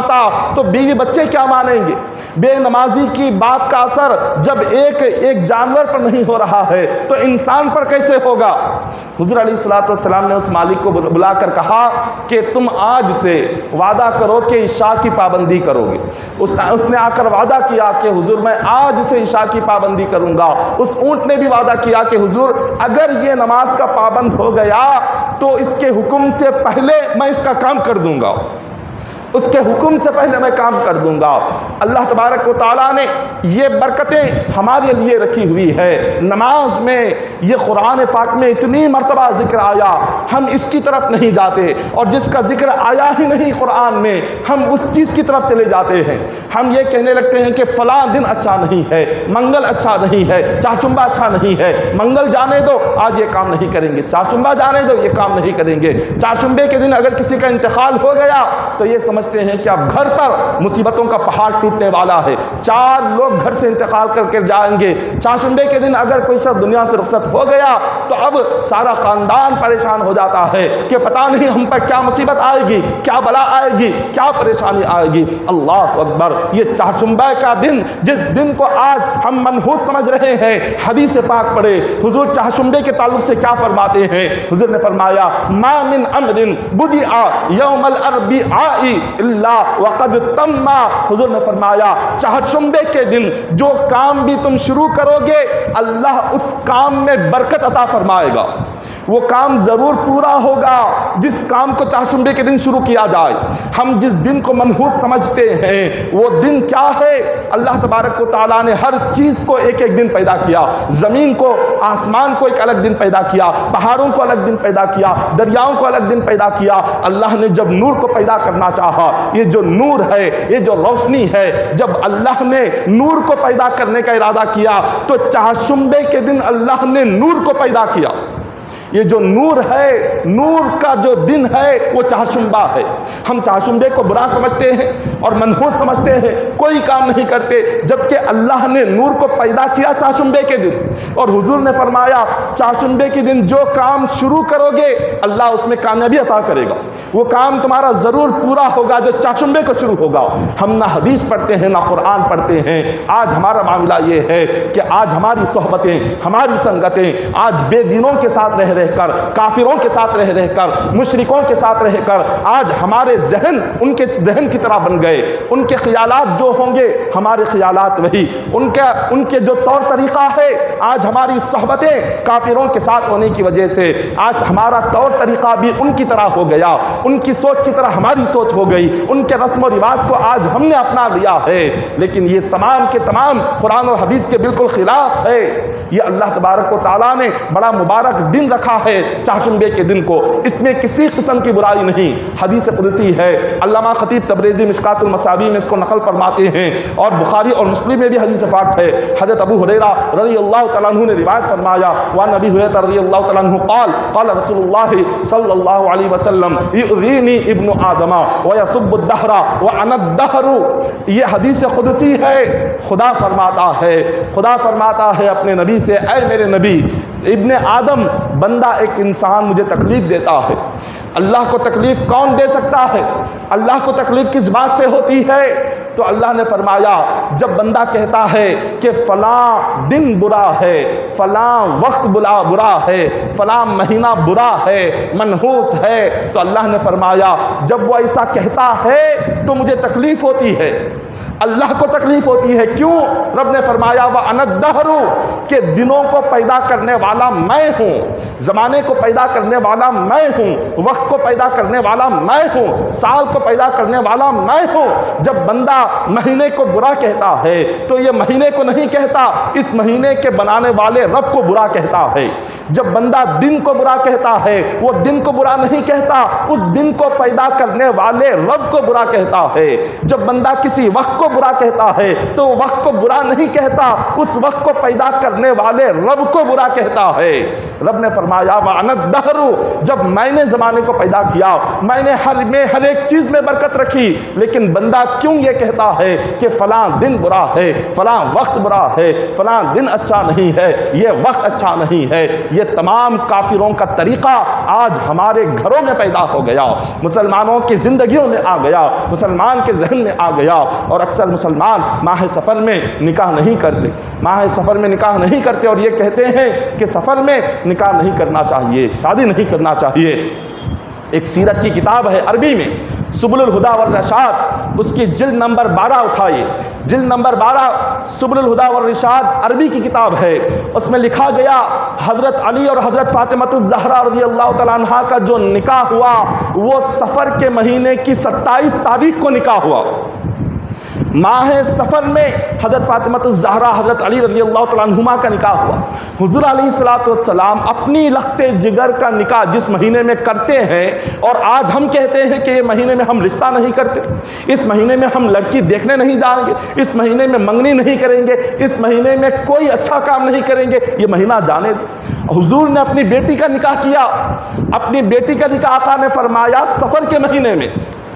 تو بیوی بچے کیا مانیں گے؟ بے نمازی کی بات کا اثر جب ایک جانور پر نہیں ہو رہا ہے تو انسان پر کیسے ہوگا؟ حضور علیہ الصلوۃ والسلام نے اس مالک کو بلا کر کہا کہ تم آج سے وعدہ کرو کہ عشاء کی پابندی کرو گے۔ اس نے آ کر وعدہ کیا کہ حضور میں آج سے عشاء کی پابندی کروں گا۔ اس اونٹ نے بھی وعدہ کیا کہ حضور اگر یہ نماز کا پابند ہو گیا تو اس کے حکم سے پہلے میں اس کا کام کر دوں گا، اس کے حکم سے پہلے میں کام کر دوں گا۔ اللہ تبارک و تعالیٰ نے یہ برکتیں ہمارے لیے رکھی ہوئی ہے۔ نماز میں یہ قرآن پاک میں اتنی مرتبہ ذکر آیا، ہم اس کی طرف نہیں جاتے، اور جس کا ذکر آیا ہی نہیں قرآن میں ہم اس چیز کی طرف چلے جاتے ہیں۔ ہم یہ کہنے لگتے ہیں کہ فلاں دن اچھا نہیں ہے، منگل اچھا نہیں ہے، چاشمبا اچھا نہیں ہے، منگل جانے دو آج یہ کام نہیں کریں گے، چاشمبا جانے دو یہ کام نہیں کریں گے۔ چاشمبے کے دن اگر کسی کا انتقال ہو گیا تو یہ سمجھتے ہیں کہ اب گھر پر مصیبتوں کا پہاڑ ٹوٹنے والا ہے، 4 لوگ گھر سے انتقال کر کے جائیں گے۔ چاشمبے کے دن اگر کوئی شخص دنیا سے رخصت ہو گیا تو اب سارا خاندان پریشان ہو جاتا ہے کہ پتہ نہیں ہم پر کیا مصیبت آئے گی، کیا بلا آئے گی، کیا پریشانی آئے گی۔ اللہ اکبر! یہ چاشمبے کا دن جس دن کو آج ہم منحوس سمجھ رہے ہیں، حدیث پاک پڑھے حضور چاشمبے کے تعلق سے کیا فرماتے ہیں؟ حضور نے فرمایا ما من امر بدع یوم الاربعاء اللہ وقد تم۔ حضور نے فرمایا چاشمبے کے دن جو کام بھی تم شروع کرو گے اللہ اس کام میں برکت عطا فرمائے گا، وہ کام ضرور پورا ہوگا جس کام کو چاشمبے کے دن شروع کیا جائے۔ ہم جس دن کو منحوس سمجھتے ہیں وہ دن کیا ہے؟ اللہ تبارک و تعالیٰ نے ہر چیز کو ایک ایک دن پیدا کیا، زمین کو، آسمان کو ایک الگ دن پیدا کیا، پہاڑوں کو الگ دن پیدا کیا، دریاؤں کو الگ دن پیدا کیا۔ اللہ نے جب نور کو پیدا کرنا چاہا، یہ جو نور ہے، یہ جو روشنی ہے، جب اللہ نے نور کو پیدا کرنے کا ارادہ کیا تو چاشمبے کے دن اللہ نے نور کو پیدا کیا۔ یہ جو نور ہے، نور کا جو دن ہے وہ چاشمبا ہے۔ ہم چاشمبے کو برا سمجھتے ہیں اور منحوس سمجھتے ہیں، کوئی کام نہیں کرتے، جبکہ اللہ نے نور کو پیدا کیا چاشمبے کے دن، اور حضور نے فرمایا چاشمبے کے دن جو کام شروع کرو گے اللہ اس میں کامیابی عطا کرے گا، وہ کام تمہارا ضرور پورا ہوگا جو چاشمبے کو شروع ہوگا۔ ہم نہ حدیث پڑھتے ہیں نہ قرآن پڑھتے ہیں۔ آج ہمارا معاملہ یہ ہے کہ آج ہماری صحبتیں، ہماری سنگتیں آج بے دینوں کے ساتھ رہ کر، کافروں کے ساتھ رہ کر، مشرکوں کے ساتھ رہ کر آج ہمارے ذہن ان کے ذہن کی طرح بن گئے۔ ان کے خیالات جو ہوں گے ہمارے خیالات وہی، ان کے جو طور طریقہ ہے، آج ہماری صحبتیں کافروں کے ساتھ ہونے کی وجہ سے آج ہمارا طور طریقہ بھی ان کی طرح ہو گیا، ان کی سوچ کی طرح ہماری سوچ ہو گئی، ان کے رسم و رواج کو آج ہم نے اپنا لیا ہے۔ لیکن یہ تمام کے تمام قرآن اور حدیث کے بالکل خلاف ہے۔ یہ اللہ تبارک و تعالیٰ نے بڑا مبارک دن رکھا ہے چاشمبے کے دن کو، اس میں کسی قسم کی برائی نہیں۔ حدیث قدسی ہے، علامہ خطیب تبریزی مشکات المصابیح میں اس کو نقل فرماتے ہیں، اور بخاری اور مسلم میں بھی حدیث پاک ہے۔ حضرت ابو ہریرہ رضی اللہ تعالیٰ عنہ نے روایت فرمایا، وعن ابی ہریرہ رضی اللہ تعالیٰ عنہ قال قال رسول اللہ صلی اللہ علیہ وسلم یؤذینی ابن آدم ویسب الدہر وانا الدہر۔ یہ حدیث قدسی ہے، خدا فرماتا ہے اپنے نبی سے، اے میرے نبی، ابن آدم بندہ ایک انسان مجھے تکلیف دیتا ہے۔ اللہ کو تکلیف کون دے سکتا ہے؟ اللہ کو تکلیف کس بات سے ہوتی ہے؟ تو اللہ نے فرمایا جب بندہ کہتا ہے کہ فلاں دن برا ہے، فلاں وقت برا ہے، فلاں مہینہ برا ہے، منحوس ہے، تو اللہ نے فرمایا جب وہ ایسا کہتا ہے تو مجھے تکلیف ہوتی ہے، اللہ کو تکلیف ہوتی ہے۔ کیوں؟ رب نے فرمایا وَأَنَا الدَّهْرُ کہ دنوں کو پیدا کرنے والا میں ہوں، زمانے کو پیدا کرنے والا میں ہوں، وقت کو پیدا کرنے والا میں ہوں، سال کو پیدا کرنے والا میں ہوں۔ جب بندہ مہینے کو برا کہتا ہے تو یہ مہینے کو نہیں کہتا، اس مہینے کے بنانے والے رب کو برا کہتا ہے۔ جب بندہ دن کو برا کہتا ہے وہ دن کو برا نہیں کہتا، اس دن کو پیدا کرنے والے رب کو برا کہتا ہے۔ جب بندہ کسی وقت کو برا کہتا ہے تو وقت کو برا نہیں کہتا، اس وقت کو پیدا کرنے والے رب کو برا کہتا ہے۔ رب نے فرمایا وَأَنَا الدَّهْرُ جب میں نے زمانے کو پیدا کیا، میں نے ہر ایک چیز میں برکت رکھی، لیکن بندہ کیوں یہ کہتا ہے کہ فلاں دن برا ہے، فلاں وقت برا ہے، فلاں دن اچھا نہیں ہے، یہ وقت اچھا نہیں ہے۔ یہ تمام کافروں کا طریقہ آج ہمارے گھروں میں پیدا ہو گیا، مسلمانوں کی زندگیوں میں آ گیا، مسلمان کے ذہن میں آ گیا، اور اکثر مسلمان ماہ سفر میں نکاح نہیں کرتے، ماہ سفر میں نکاح نہیں کرتے، اور یہ کہتے ہیں کہ سفر میں نکاح نہیں کرنا چاہیے، شادی نہیں کرنا چاہیے۔ ایک سیرت کی کتاب ہے عربی میں سبل الہدا والرشاد، اس کی جلد نمبر 12 اٹھائیے، جلد نمبر 12 سبل الہدا والرشاد عربی کی کتاب ہے۔ اس میں لکھا گیا حضرت علی اور حضرت فاطمہ الزہرا رضی اللہ تعالیٰ عنہ کا جو نکاح ہوا وہ سفر کے مہینے کی 27 تاریخ کو نکاح ہوا۔ ماہ سفر میں حضرت فاطمہ الزہرا حضرت علی رضی اللہ تعالیٰ عنہما کا نکاح ہوا۔ حضور علیہ الصلوۃ والسلام اپنی لخت جگر کا نکاح جس مہینے میں کرتے ہیں، اور آج ہم کہتے ہیں کہ یہ مہینے میں ہم رشتہ نہیں کرتے، اس مہینے میں ہم لڑکی دیکھنے نہیں جائیں گے، اس مہینے میں منگنی نہیں کریں گے، اس مہینے میں کوئی اچھا کام نہیں کریں گے، یہ مہینہ جانے دیں۔ حضور نے اپنی بیٹی کا نکاح کیا، اپنی بیٹی کا نکاح آقا نے فرمایا سفر کے مہینے میں۔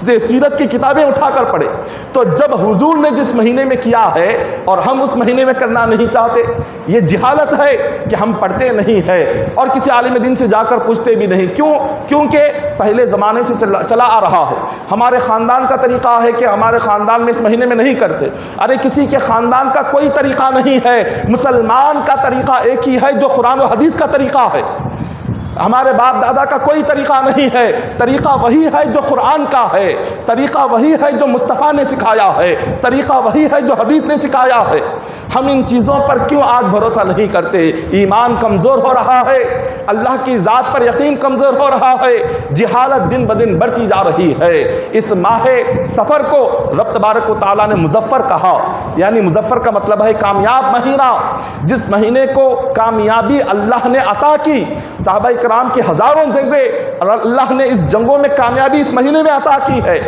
سیرت کی کتابیں اٹھا کر پڑھے تو جب حضور نے جس مہینے میں کیا ہے اور ہم اس مہینے میں کرنا نہیں چاہتے، یہ جہالت ہے کہ ہم پڑھتے نہیں ہیں اور کسی عالم دین سے جا کر پوچھتے بھی نہیں۔ کیوں؟ کیونکہ پہلے زمانے سے چلا آ رہا ہے، ہمارے خاندان کا طریقہ ہے کہ ہمارے خاندان میں اس مہینے میں نہیں کرتے۔ ارے کسی کے خاندان کا کوئی طریقہ نہیں ہے، مسلمان کا طریقہ ایک ہی ہے جو قرآن و حدیث کا طریقہ ہے۔ ہمارے باپ دادا کا کوئی طریقہ نہیں ہے، طریقہ وہی ہے جو قرآن کا ہے، طریقہ وہی ہے جو مصطفیٰ نے سکھایا ہے، طریقہ وہی ہے جو حدیث نے سکھایا ہے۔ ہم ان چیزوں پر کیوں آج بھروسہ نہیں کرتے؟ ایمان کمزور ہو رہا ہے، اللہ کی ذات پر یقین کمزور ہو رہا ہے، جہالت دن بدن بڑھتی جا رہی ہے۔ اس ماہ سفر کو رب تبارک و تعالیٰ نے مظفر کہا، یعنی مظفر کا مطلب ہے کامیاب مہینہ۔ جس مہینے کو کامیابی اللہ نے عطا کی، صحابہ کرام کی ہزاروں جنگیں اور اللہ نے اس جنگوں میں کامیابی اس مہینے میں عطا کی ہے،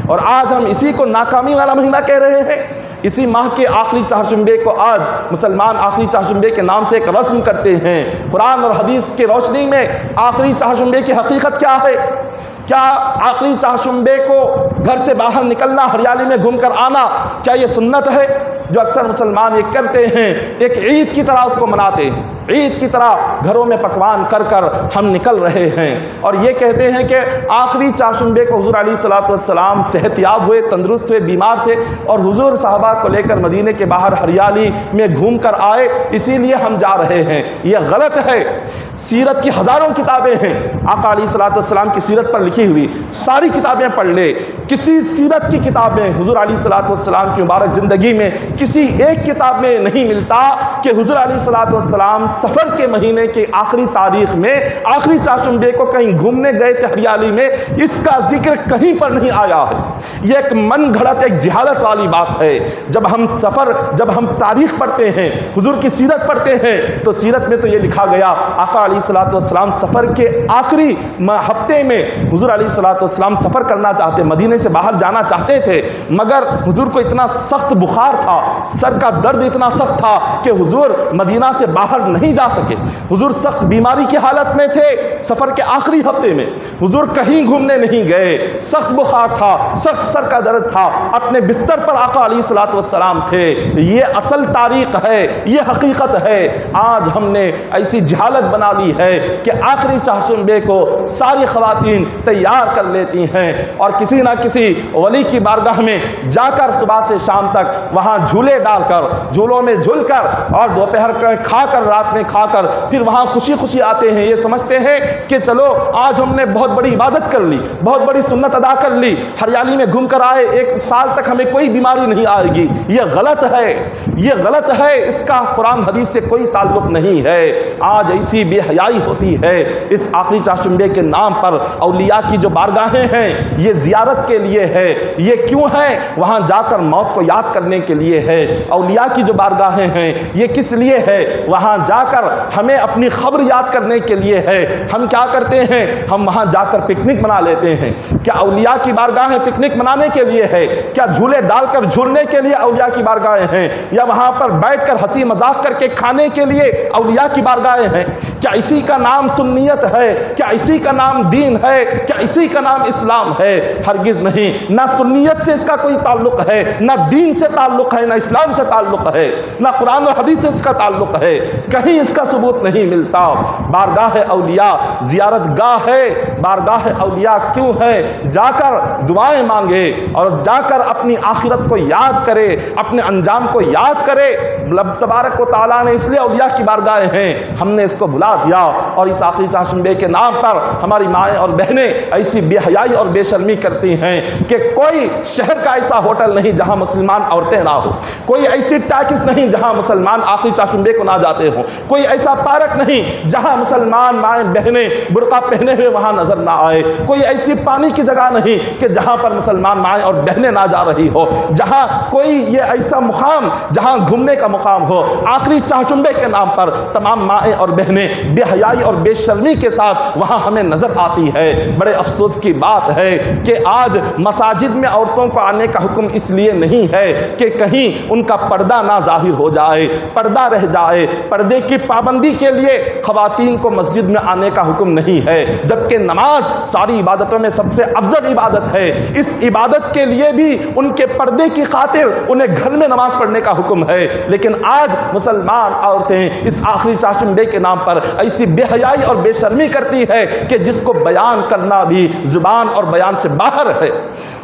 اور آج ہم اسی کو ناکامی والا مہینہ کہہ رہے ہیں۔ اسی ماہ کے آخری چہارشنبے کو آج مسلمان آخری چہارشنبے کے نام سے ایک رسم کرتے ہیں۔ قرآن اور حدیث کی روشنی میں آخری چہارشنبے کی حقیقت کیا ہے؟ کیا آخری چہارشنبے کو گھر سے باہر نکلنا، ہریالی میں گھوم کر آنا، کیا یہ سنت ہے؟ جو اکثر مسلمان یہ کرتے ہیں، ایک عید کی طرح اس کو مناتے ہیں، عید کی طرح گھروں میں پکوان کر کر ہم نکل رہے ہیں، اور یہ کہتے ہیں کہ آخری چہارشنبے کو حضور علیہ الصلوۃ والسلام صحت یاب ہوئے، تندرست ہوئے، بیمار تھے، اور حضور صحابہ کو لے کر مدینے کے باہر ہریالی میں گھوم کر آئے، اسی لیے ہم جا رہے ہیں۔ یہ غلط ہے۔ سیرت کی ہزاروں کتابیں ہیں، آقا علیہ الصلوۃ والسلام کی سیرت پر لکھی ہوئی، ساری کتابیں پڑھ لے، کسی سیرت کی کتاب میں حضور علیہ الصلوۃ والسلام کی مبارک زندگی میں کسی ایک کتاب میں نہیں ملتا کہ حضور علیہ الصلوۃ والسلام سفر کے مہینے کی آخری تاریخ میں آخری چہارشنبے کو کہیں گھومنے گئے تھے ہریالی میں، اس کا ذکر کہیں پر نہیں آیا ہے۔ یہ ایک من گھڑت، ایک جہالت والی بات ہے۔ جب ہم تاریخ پڑھتے ہیں، حضور کی سیرت پڑھتے ہیں، تو سیرت میں تو یہ لکھا گیا آقا علیہ الصلوۃ والسلام سفر کے آخری ہفتے میں حضور علیہ الصلوۃ والسلام سفر کرنا چاہتے، مدینے سے باہر جانا چاہتے تھے، مگر حضور کو اتنا سخت بخار تھا، سر کا درد اتنا سخت تھا کہ حضور مدینہ سے باہر نہیں جا سکے۔ حضور سخت بیماری کی حالت میں تھے، سفر کے آخری ہفتے میں حضور کہیں گھومنے نہیں گئے، سخت بخار تھا، سخت سر کا درد تھا، اپنے بستر پر آقا علیہ الصلوۃ والسلام تھے۔ یہ اصل تاریخ ہے، یہ حقیقت ہے۔ آج ہم نے ایسی جہالت بنا دی ہے کہ آخری چاشنبے کو ساری خواتین تیار کر لیتی ہیں اور کسی نہ کسی ولی کی بارگاہ میں جا کر صبح سے شام تک وہاں جھولے ڈال کر، جھولوں میں جھول کر اور دوپہر کھا کر، رات میں کھا کر پھر وہاں خوشی خوشی آتے ہیں۔ یہ سمجھتے ہیں کہ چلو آج ہم نے بہت بڑی عبادت کر لی، بہت بڑی سنت ادا کر لی، ہریالی میں گھوم کر آئے، ایک سال تک ہمیں کوئی بیماری نہیں آئے گی۔ یہ غلط ہے، یہ غلط ہے، اس کا قرآن حدیث سے کوئی تعلق نہیں ہے۔ آج ایسی بے حیائی ہوتی ہے اس آخری چاشنبے کے نام پر۔ اولیاء کی جو بارگاہیں ہیں یہ زیارت کے لیے ہے۔ یہ کیوں ہے؟ وہاں جا کر موت کو یاد کرنے کے لیے ہے۔ اولیاء کی جو بارگاہیں ہیں یہ کس لیے ہے؟ وہاں جا کر ہمیں اپنی خبر یاد کرنے کے لیے ہے۔ ہم کیا کرتے ہیں؟ ہم وہاں جا کر پکنک منا لیتے ہیں۔ کیا اولیاء کی بارگاہیں پکنک منانے کے لیے ہے؟ کیا جھولے ڈال کر جھولنے کے لیے اولیاء کی بارگاہیں ہیں؟ یا وہاں پر بیٹھ کر ہنسی مذاق کر کے کھانے کے لیے اولیاء کی بارگاہیں ہیں؟ کیا اسی کا نام سنیت ہے؟ کیا اسی کا نام دین ہے؟ کیا اسی کا نام اسلام ہے؟ ہرگز نہیں۔ نہ سنیت سے اس کا کوئی تعلق ہے، نہ دین سے تعلق ہے، نہ اسلام سے تعلق ہے، نہ قرآن و حدیث سے اس کا تعلق ہے۔ کہیں اس کا ثبوت نہیں ملتا۔ بارگاہ اولیاء زیارت گاہ ہے۔ بارگاہ اولیاء کیوں ہے؟ جا کر دعائیں مانگے اور جا کر اپنی آخرت کو یاد کرے، اپنے انجام کو یاد کرے۔ رب تبارک و تعالیٰ نے اس لیے اولیاء کی بارگاہیں ہیں، ہم نے اس کو بھلا دیا اور اس آخری چاشنبے کے نام پر ہماری مائیں اور بہنیں ایسی بے حیائی اور بے شرمی کرتی ہیں کہ کوئی شہر کا ایسا ہوٹل نہیں جہاں مسلمان عورتیں نہ ہو، کوئی ایسی ٹیکس نہیں جہاں مسلمان آخری چاشنبے کو نہ جاتے ہوں، کوئی ایسا پارک نہیں جہاں مسلمان مائیں بہنیں برقع پہنے ہوئے وہاں نظر نہ آئے، کوئی ایسی پانی کی جگہ نہیں کہ جہاں پر مسلمان مائیں اور بہنیں نہ جا رہی ہو، جہاں کوئی یہ ایسا مقام جہاں گھومنے کا مقام ہو۔ آخری چاشنبے کے نام پر تمام مائیں اور بہنیں بے حیائی اور بے شرمی کے ساتھ وہاں ہمیں نظر آتی ہے۔ بڑے افسوس کی بات ہے کہ آج مساجد میں عورتوں کو آنے کا حکم اس لیے نہیں ہے کہ کہیں ان کا پردہ نہ ظاہر ہو جائے، پردہ رہ جائے۔ پردے کی پابندی کے لیے خواتین کو مسجد میں آنے کا حکم نہیں ہے، جبکہ نماز ساری عبادتوں میں سب سے افضل عبادت ہے۔ اس عبادت کے لیے بھی ان کے پردے کی خاطر انہیں گھر میں نماز پڑھنے کا حکم ہے، لیکن آج مسلمان عورتیں اس آخری چاشنبے کے نام پر ایسی بے حیائی اور بے شرمی کرتی ہے کہ جس کو بیان کرنا بھی زبان اور بیان سے باہر ہے۔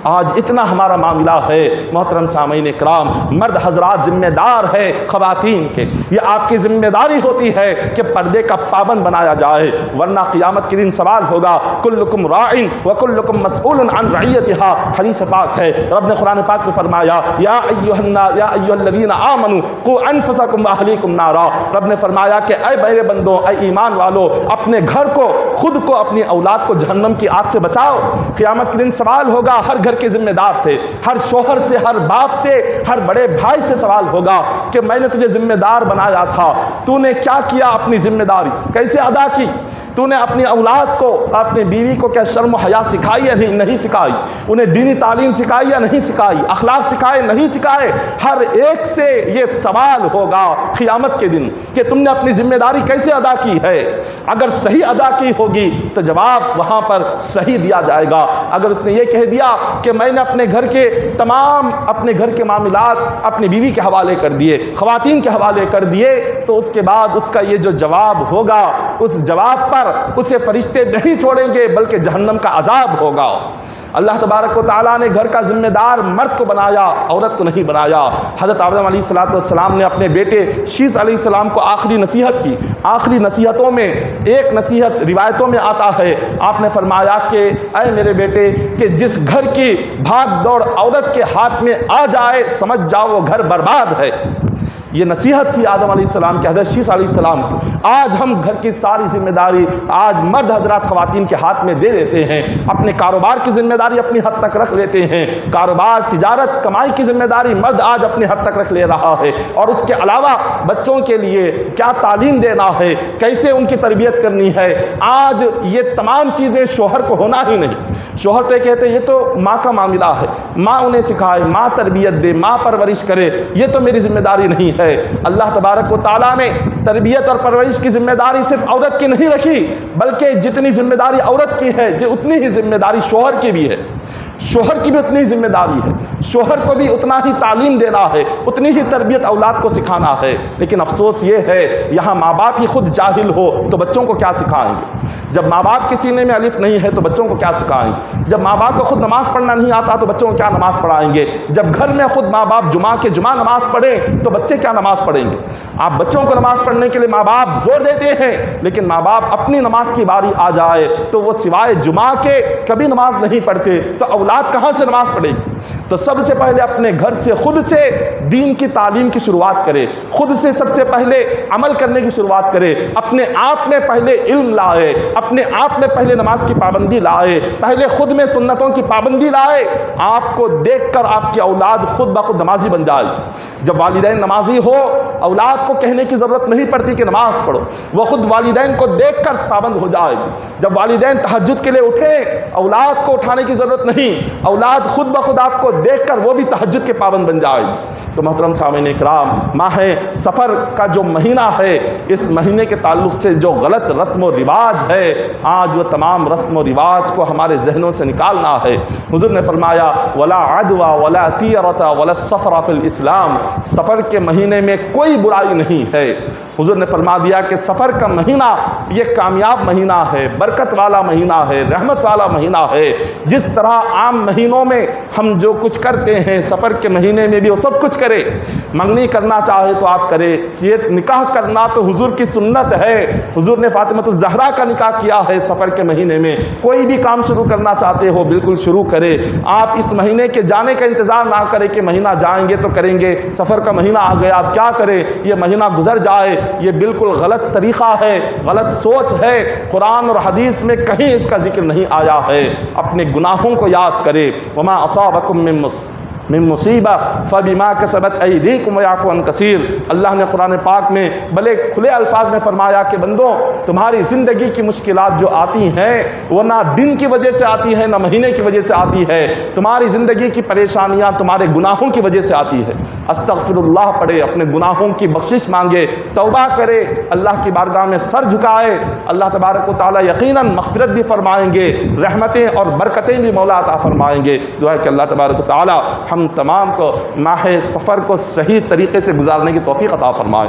آج اتنا ہمارا معاملہ ہے محترم سامعین کرام، مرد حضرات ذمہ دار ہے خواتین کے، یہ آپ کی ذمہ داری ہوتی ہے کہ پردے کا پابند بنایا جائے، ورنہ قیامت کے دن سوال ہوگا کلکم راعٍ وکلکم مسئول عن رعیتها۔ حدیث پاک ہے، رب نے قرآن پاک میں فرمایا یا ایھا الذین آمنوا قوا انفسکم واہلیکم نارا۔ رب نے فرمایا کہ اے میرے بندوں، اے ایمان والو، اپنے گھر کو، خود کو، اپنی اولاد کو جہنم کی آگ سے بچاؤ۔ قیامت کے دن سوال ہوگا ہر گھر کے ذمہ دار سے، ہر شوہر سے، ہر باپ سے، ہر بڑے بھائی سے سوال ہوگا کہ میں نے تجھے ذمہ دار بنایا تھا، تو نے کیا کیا؟ اپنی ذمہ داری کیسے ادا کی؟ تو نے اپنی اولاد کو، اپنی بیوی کو کیا شرم و حیا سکھائی یا نہیں سکھائی؟ انہیں دینی تعلیم سکھائی یا نہیں سکھائی؟ اخلاق سکھائے نہیں سکھائے؟ ہر ایک سے یہ سوال ہوگا قیامت کے دن کہ تم نے اپنی ذمہ داری کیسے ادا کی ہے۔ اگر صحیح ادا کی ہوگی تو جواب وہاں پر صحیح دیا جائے گا۔ اگر اس نے یہ کہہ دیا کہ میں نے اپنے گھر کے تمام اپنے گھر کے معاملات اپنی بیوی کے حوالے کر دیے، خواتین کے حوالے کر دیے، تو اس کے بعد اس کا یہ جو جواب ہوگا، اس جواب پر اسے فرشتے نہیں چھوڑیں گے بلکہ جہنم کا عذاب ہوگا۔ اللہ تبارک و تعالیٰ نے گھر کا ذمہ دار مرد کو بنایا، عورت کو نہیں بنایا۔ حضرت آدم علیہ السلام نے اپنے بیٹے شیث علیہ السلام کو آخری نصیحت کی۔ آخری نصیحتوں میں ایک نصیحت روایتوں میں آتا ہے، آپ نے فرمایا کہ اے میرے بیٹے، کہ جس گھر کی بھاگ دوڑ عورت کے ہاتھ میں آ جائے سمجھ جاؤ وہ گھر برباد ہے۔ یہ نصیحت تھی آدم علیہ السلام کے، حضرت شیث علیہ السلام کو۔ آج ہم گھر کی ساری ذمہ داری آج مرد حضرات خواتین کے ہاتھ میں دے دیتے ہیں، اپنے کاروبار کی ذمہ داری اپنی حد تک رکھ لیتے ہیں۔ کاروبار، تجارت، کمائی کی ذمہ داری مرد آج اپنی حد تک رکھ لے رہا ہے، اور اس کے علاوہ بچوں کے لیے کیا تعلیم دینا ہے، کیسے ان کی تربیت کرنی ہے، آج یہ تمام چیزیں شوہر کو ہونا ہی نہیں۔ شوہر تو کہتے ہیں یہ تو ماں کا معاملہ ہے، ماں انہیں سکھائے، ماں تربیت دے، ماں پرورش کرے، یہ تو میری ذمہ داری نہیں ہے۔ اللہ تبارک و تعالیٰ نے تربیت اور پرورش کی ذمہ داری صرف عورت کی نہیں رکھی، بلکہ جتنی ذمہ داری عورت کی ہے اتنی ہی ذمہ داری شوہر کی بھی ہے۔ شوہر کی بھی اتنی ذمہ داری ہے، شوہر کو بھی اتنا ہی تعلیم دینا ہے، اتنی ہی تربیت اولاد کو سکھانا ہے۔ لیکن افسوس یہ ہے یہاں ماں باپ ہی خود جاہل ہو تو بچوں کو کیا سکھائیں گے؟ جب ماں باپ کے سینے میں الف نہیں ہے تو بچوں کو کیا سکھائیں گے؟ جب ماں باپ کو خود نماز پڑھنا نہیں آتا تو بچوں کو کیا نماز پڑھائیں گے؟ جب گھر میں خود ماں باپ جمعہ نماز پڑھیں تو بچے کیا نماز پڑھیں گے؟ آپ بچوں کو نماز پڑھنے کے لیے ماں باپ زور دیتے ہیں، لیکن ماں باپ اپنی نماز کی باری آ جائے تو وہ سوائے جمعہ کے کبھی نماز نہیں پڑھتے، تو اولاد کہاں سے نماز پڑھے گی؟ تو سب سے پہلے اپنے گھر سے خود سے دین کی تعلیم کی شروعات کرے، خود سے سب سے پہلے عمل کرنے کی شروعات کرے، اپنے آپ میں پہلے علم لائے، اپنے آپ میں پہلے نماز کی پابندی لائے، پہلے خود میں سنتوں کی پابندی لائے۔ آپ کو دیکھ کر آپ کی اولاد خود بخود نمازی بن جائے۔ جب والدین نمازی ہو اولاد کو کہنے کی ضرورت نہیں پڑتی کہ نماز پڑھو، وہ خود والدین کو دیکھ کر پابند ہو جائے گی۔ جب والدین تہجد کے لیے اٹھیں اولاد کو اٹھانے کی ضرورت نہیں، اولاد خود بخود آپ کو دیکھ کر وہ بھی تہجد کے پابند بن جائے گی۔ تو محترم سامعین اکرام، ماہ سفر کا جو مہینہ ہے، اس مہینے کے تعلق سے جو غلط رسم و رواج ہے، آج وہ تمام رسم و رواج کو ہمارے ذہنوں سے نکالنا ہے۔ حضور نے فرمایا ولا عدوى ولا طیرة ولا السفر فی الاسلام، سفر کے مہینے میں کوئی برائی نہیں ہے۔ حضور نے فرما دیا کہ سفر کا مہینہ یہ کامیاب مہینہ ہے، برکت والا مہینہ ہے، رحمت والا مہینہ ہے۔ جس طرح عام مہینوں میں ہم جو کچھ کرتے ہیں سفر کے مہینے میں بھی وہ سب کچھ کرے، منگنی کرنا چاہے تو آپ کرے، یہ نکاح کرنا تو حضور کی سنت ہے، حضور نے فاطمہ الزہرا کا نکاح کیا ہے سفر کے مہینے میں۔ کوئی بھی کام شروع کرنا چاہتے ہو بالکل شروع کرے، آپ اس مہینے کے جانے کا انتظار نہ کرے کہ مہینہ جائیں گے تو کریں گے، سفر کا مہینہ آ گیا آپ کیا کریں، یہ مہینہ گزر جائے، یہ بالکل غلط طریقہ ہے، غلط سوچ ہے۔ قرآن اور حدیث میں کہیں اس کا ذکر نہیں آیا ہے۔ اپنے گناہوں کو یاد کرے، وما اصابکم من مصیبہ فبما کسبت ایدیکم ویعفو عن کثیر۔ اللہ نے قرآن پاک میں بڑے کھلے الفاظ میں فرمایا کہ بندوں تمہاری زندگی کی مشکلات جو آتی ہیں وہ نہ دن کی وجہ سے آتی ہے نہ مہینے کی وجہ سے آتی ہے، تمہاری زندگی کی پریشانیاں تمہارے گناہوں کی وجہ سے آتی ہے۔ استغفر اللہ پڑھے، اپنے گناہوں کی بخشش مانگے، توبہ کرے، اللہ کی بارگاہ میں سر جھکائے، اللہ تبارک و تعالی یقیناً مغفرت بھی فرمائیں گے، رحمتیں اور برکتیں بھی مولا عطا فرمائیں گے۔ دعا ہے کہ اللہ تبارک و تعالی ہم تمام کو ماہ سفر کو صحیح طریقے سے گزارنے کی توفیق عطا فرمائے۔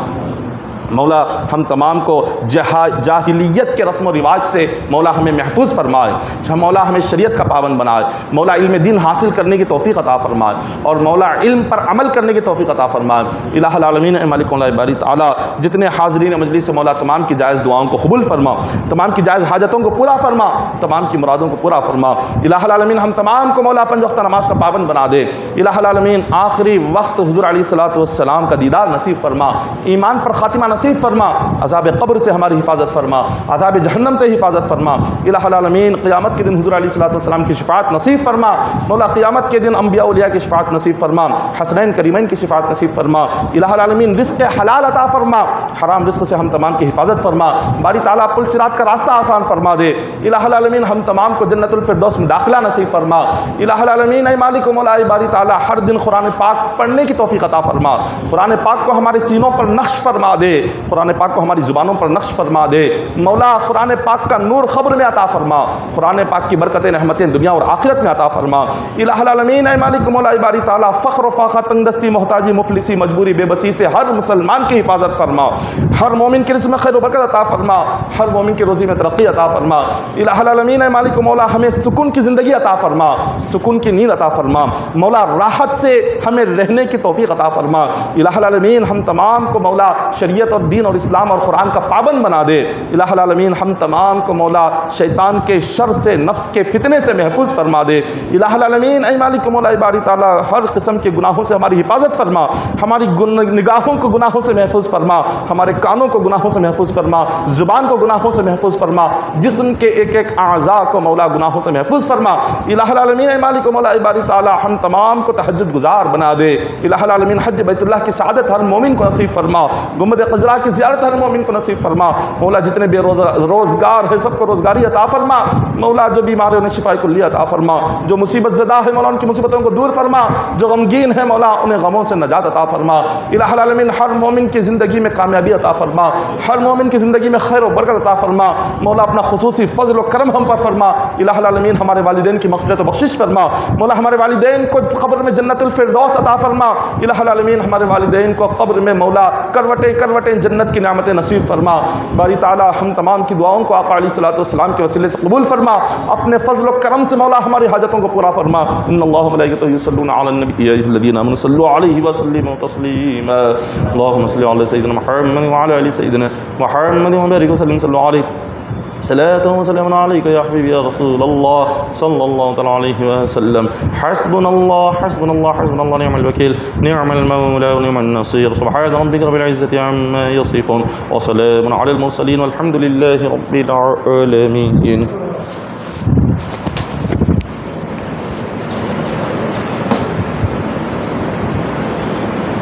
مولا ہم تمام کو جاہلیت کے رسم و رواج سے مولا ہمیں محفوظ فرمائے، مولا ہمیں شریعت کا پابند بنائے، مولا علم دین حاصل کرنے کی توفیق عطا فرمائے، اور مولا علم پر عمل کرنے کی توفیق عطا فرمائے۔ الہ العالمین اے مالک مولا باری تعالیٰ، جتنے حاضرین مجلس مولا تمام کی جائز دعاؤں کو قبول فرما، تمام کی جائز حاجتوں کو پورا فرما، تمام کی مرادوں کو پورا فرما۔ الہ العالمین ہم تمام کو مولا 5 وقت نماز کا پابند بنا دے۔ الہ العالمین آخری وقت حضور علیہ الصلوۃ والسلام کا دیدار نصیب فرما، ایمان پر خاتمہ نصیب فرما، عذاب قبر سے ہماری حفاظت فرما، عذاب جہنم سے حفاظت فرما۔ الہ العالمین قیامت کے دن حضور علیہ الصلوۃ والسلام کی شفاعت نصیب فرما، مولا قیامت کے دن انبیاء اولیاء کی شفاعت نصیب فرما، حسنین کریمین کی شفاعت نصیب فرما۔ الہ العالمین رزق حلال عطا فرما، حرام رزق سے ہم تمام کی حفاظت فرما، باری تعالیٰ پل صراط کا راستہ آسان فرما دے۔ الہ العالمین ہم تمام کو جنت الفردوس میں داخلہ نصیب فرما۔ الہ العالمین اے مالک و مولا باری تعالیٰ ہر دن قرآن پاک پڑھنے کی توفیق عطا فرما، قرآن پاک کو ہمارے سینوں پر نقش فرما دے، قرآن پاک کو ہماری زبانوں پر نقش فرما دے۔ مولا قرآن پاک کا نور خبر میں عطا فرما، قرآن پاک کی برکتیں رحمتیں دنیا اور آخرت میں عطا فرما۔ الہ العالمین اے مالک مولا باری تعالیٰ فقر و فاقہ، تنگ دستی، محتاجی، مفلسی، مجبوری، بے بسی سے ہر مسلمان کی حفاظت فرما، ہر مومن کے رزق میں خیر و برکت عطا فرما، ہر مومن کی روزی میں ترقی عطا فرما۔ الہ العالمین اے مالک مولا ہمیں سکون کی زندگی عطا فرما، سکون کی نیند عطا فرما، مولا راحت سے ہمیں رہنے کی توفیق عطا فرما۔ الہ العالمین ہم تمام کو مولا شریعت اور دین اور اسلام اور قرآن کا پابند بنا دے۔ الہ العالمین ہم تمام کو مولا شیطان کے شر سے، نفس کے فتنے سے محفوظ فرما دے۔ الہ العالمین اے مالک مولا باری تعالیٰ ہر قسم کے گناہوں سے ہماری حفاظت فرما، ہماری نگاہوں کو گناہوں سے محفوظ فرما، ہمارے کانوں کو گناہوں سے محفوظ فرما، زبان کو گناہوں سے محفوظ فرما، جسم کے ایک ایک اعضاء کو مولا گناہوں سے محفوظ فرما۔ الہ العالمین اے مالک مولا باری تعالیٰ ہم تمام کو تہجد گزار بنا دے۔ الہ العالمین حج بیت اللہ کی سعادت ہر مومن کو نصیب فرما، گنبد خضرا حجرات کی زیارت ہر مومن کو نصیب فرما مولا، جتنے بے روزگار ہے سب کو روزگاری عطا فرما مولا، جو بیمار ہیں انہیں شفا کلیہ عطا فرما، جو مصیبت زدہ ہے مولا ان کی مصیبتوں کو دور فرما، جو غمگین ہے مولا انہیں غموں سے نجات عطا فرما الہ العالمین، ہر مومن کی زندگی میں کامیابی عطا فرما، ہر مومن کی زندگی میں خیر و برکت عطا فرما مولا، اپنا خصوصی فضل و کرم ہم پر فرما الہ العالمین، ہمارے والدین کی مغفرت و بخشش فرما مولا، ہمارے والدین کو قبر میں جنت الفردوس عطا فرما الہ العالمین، ہمارے والدین کو قبر میں مولا کروٹیں کروٹیں جنت کی نعمتیں نصیب فرما باری تعالی، ہم تمام کی دعاؤں کو آقا علیہ الصلوۃ والسلام کے وسیلے سے قبول فرما، اپنے فضل و کرم سے مولا ہماری حاجتوں کو پورا فرما، ان اللہ وملائکتہ یصلون علی النبی یا ایھا الذین آمنوا صلوا علیہ وسلموا تسلیما، اللهم صل علی سیدنا محمد وعلی آل سیدنا محمد وبارک وسلم، صلوا علیہ صلاة وسلام عليك يا حبيبي يا رسول الله صلى الله تعالى عليه وسلم، حسبنا الله حسبنا الله حسبنا الله نعم الوكيل نعم المولى ونعم النصير، سبحان ربك رب العزة عما يصفون وسلام على المرسلين والحمد لله رب العالمين.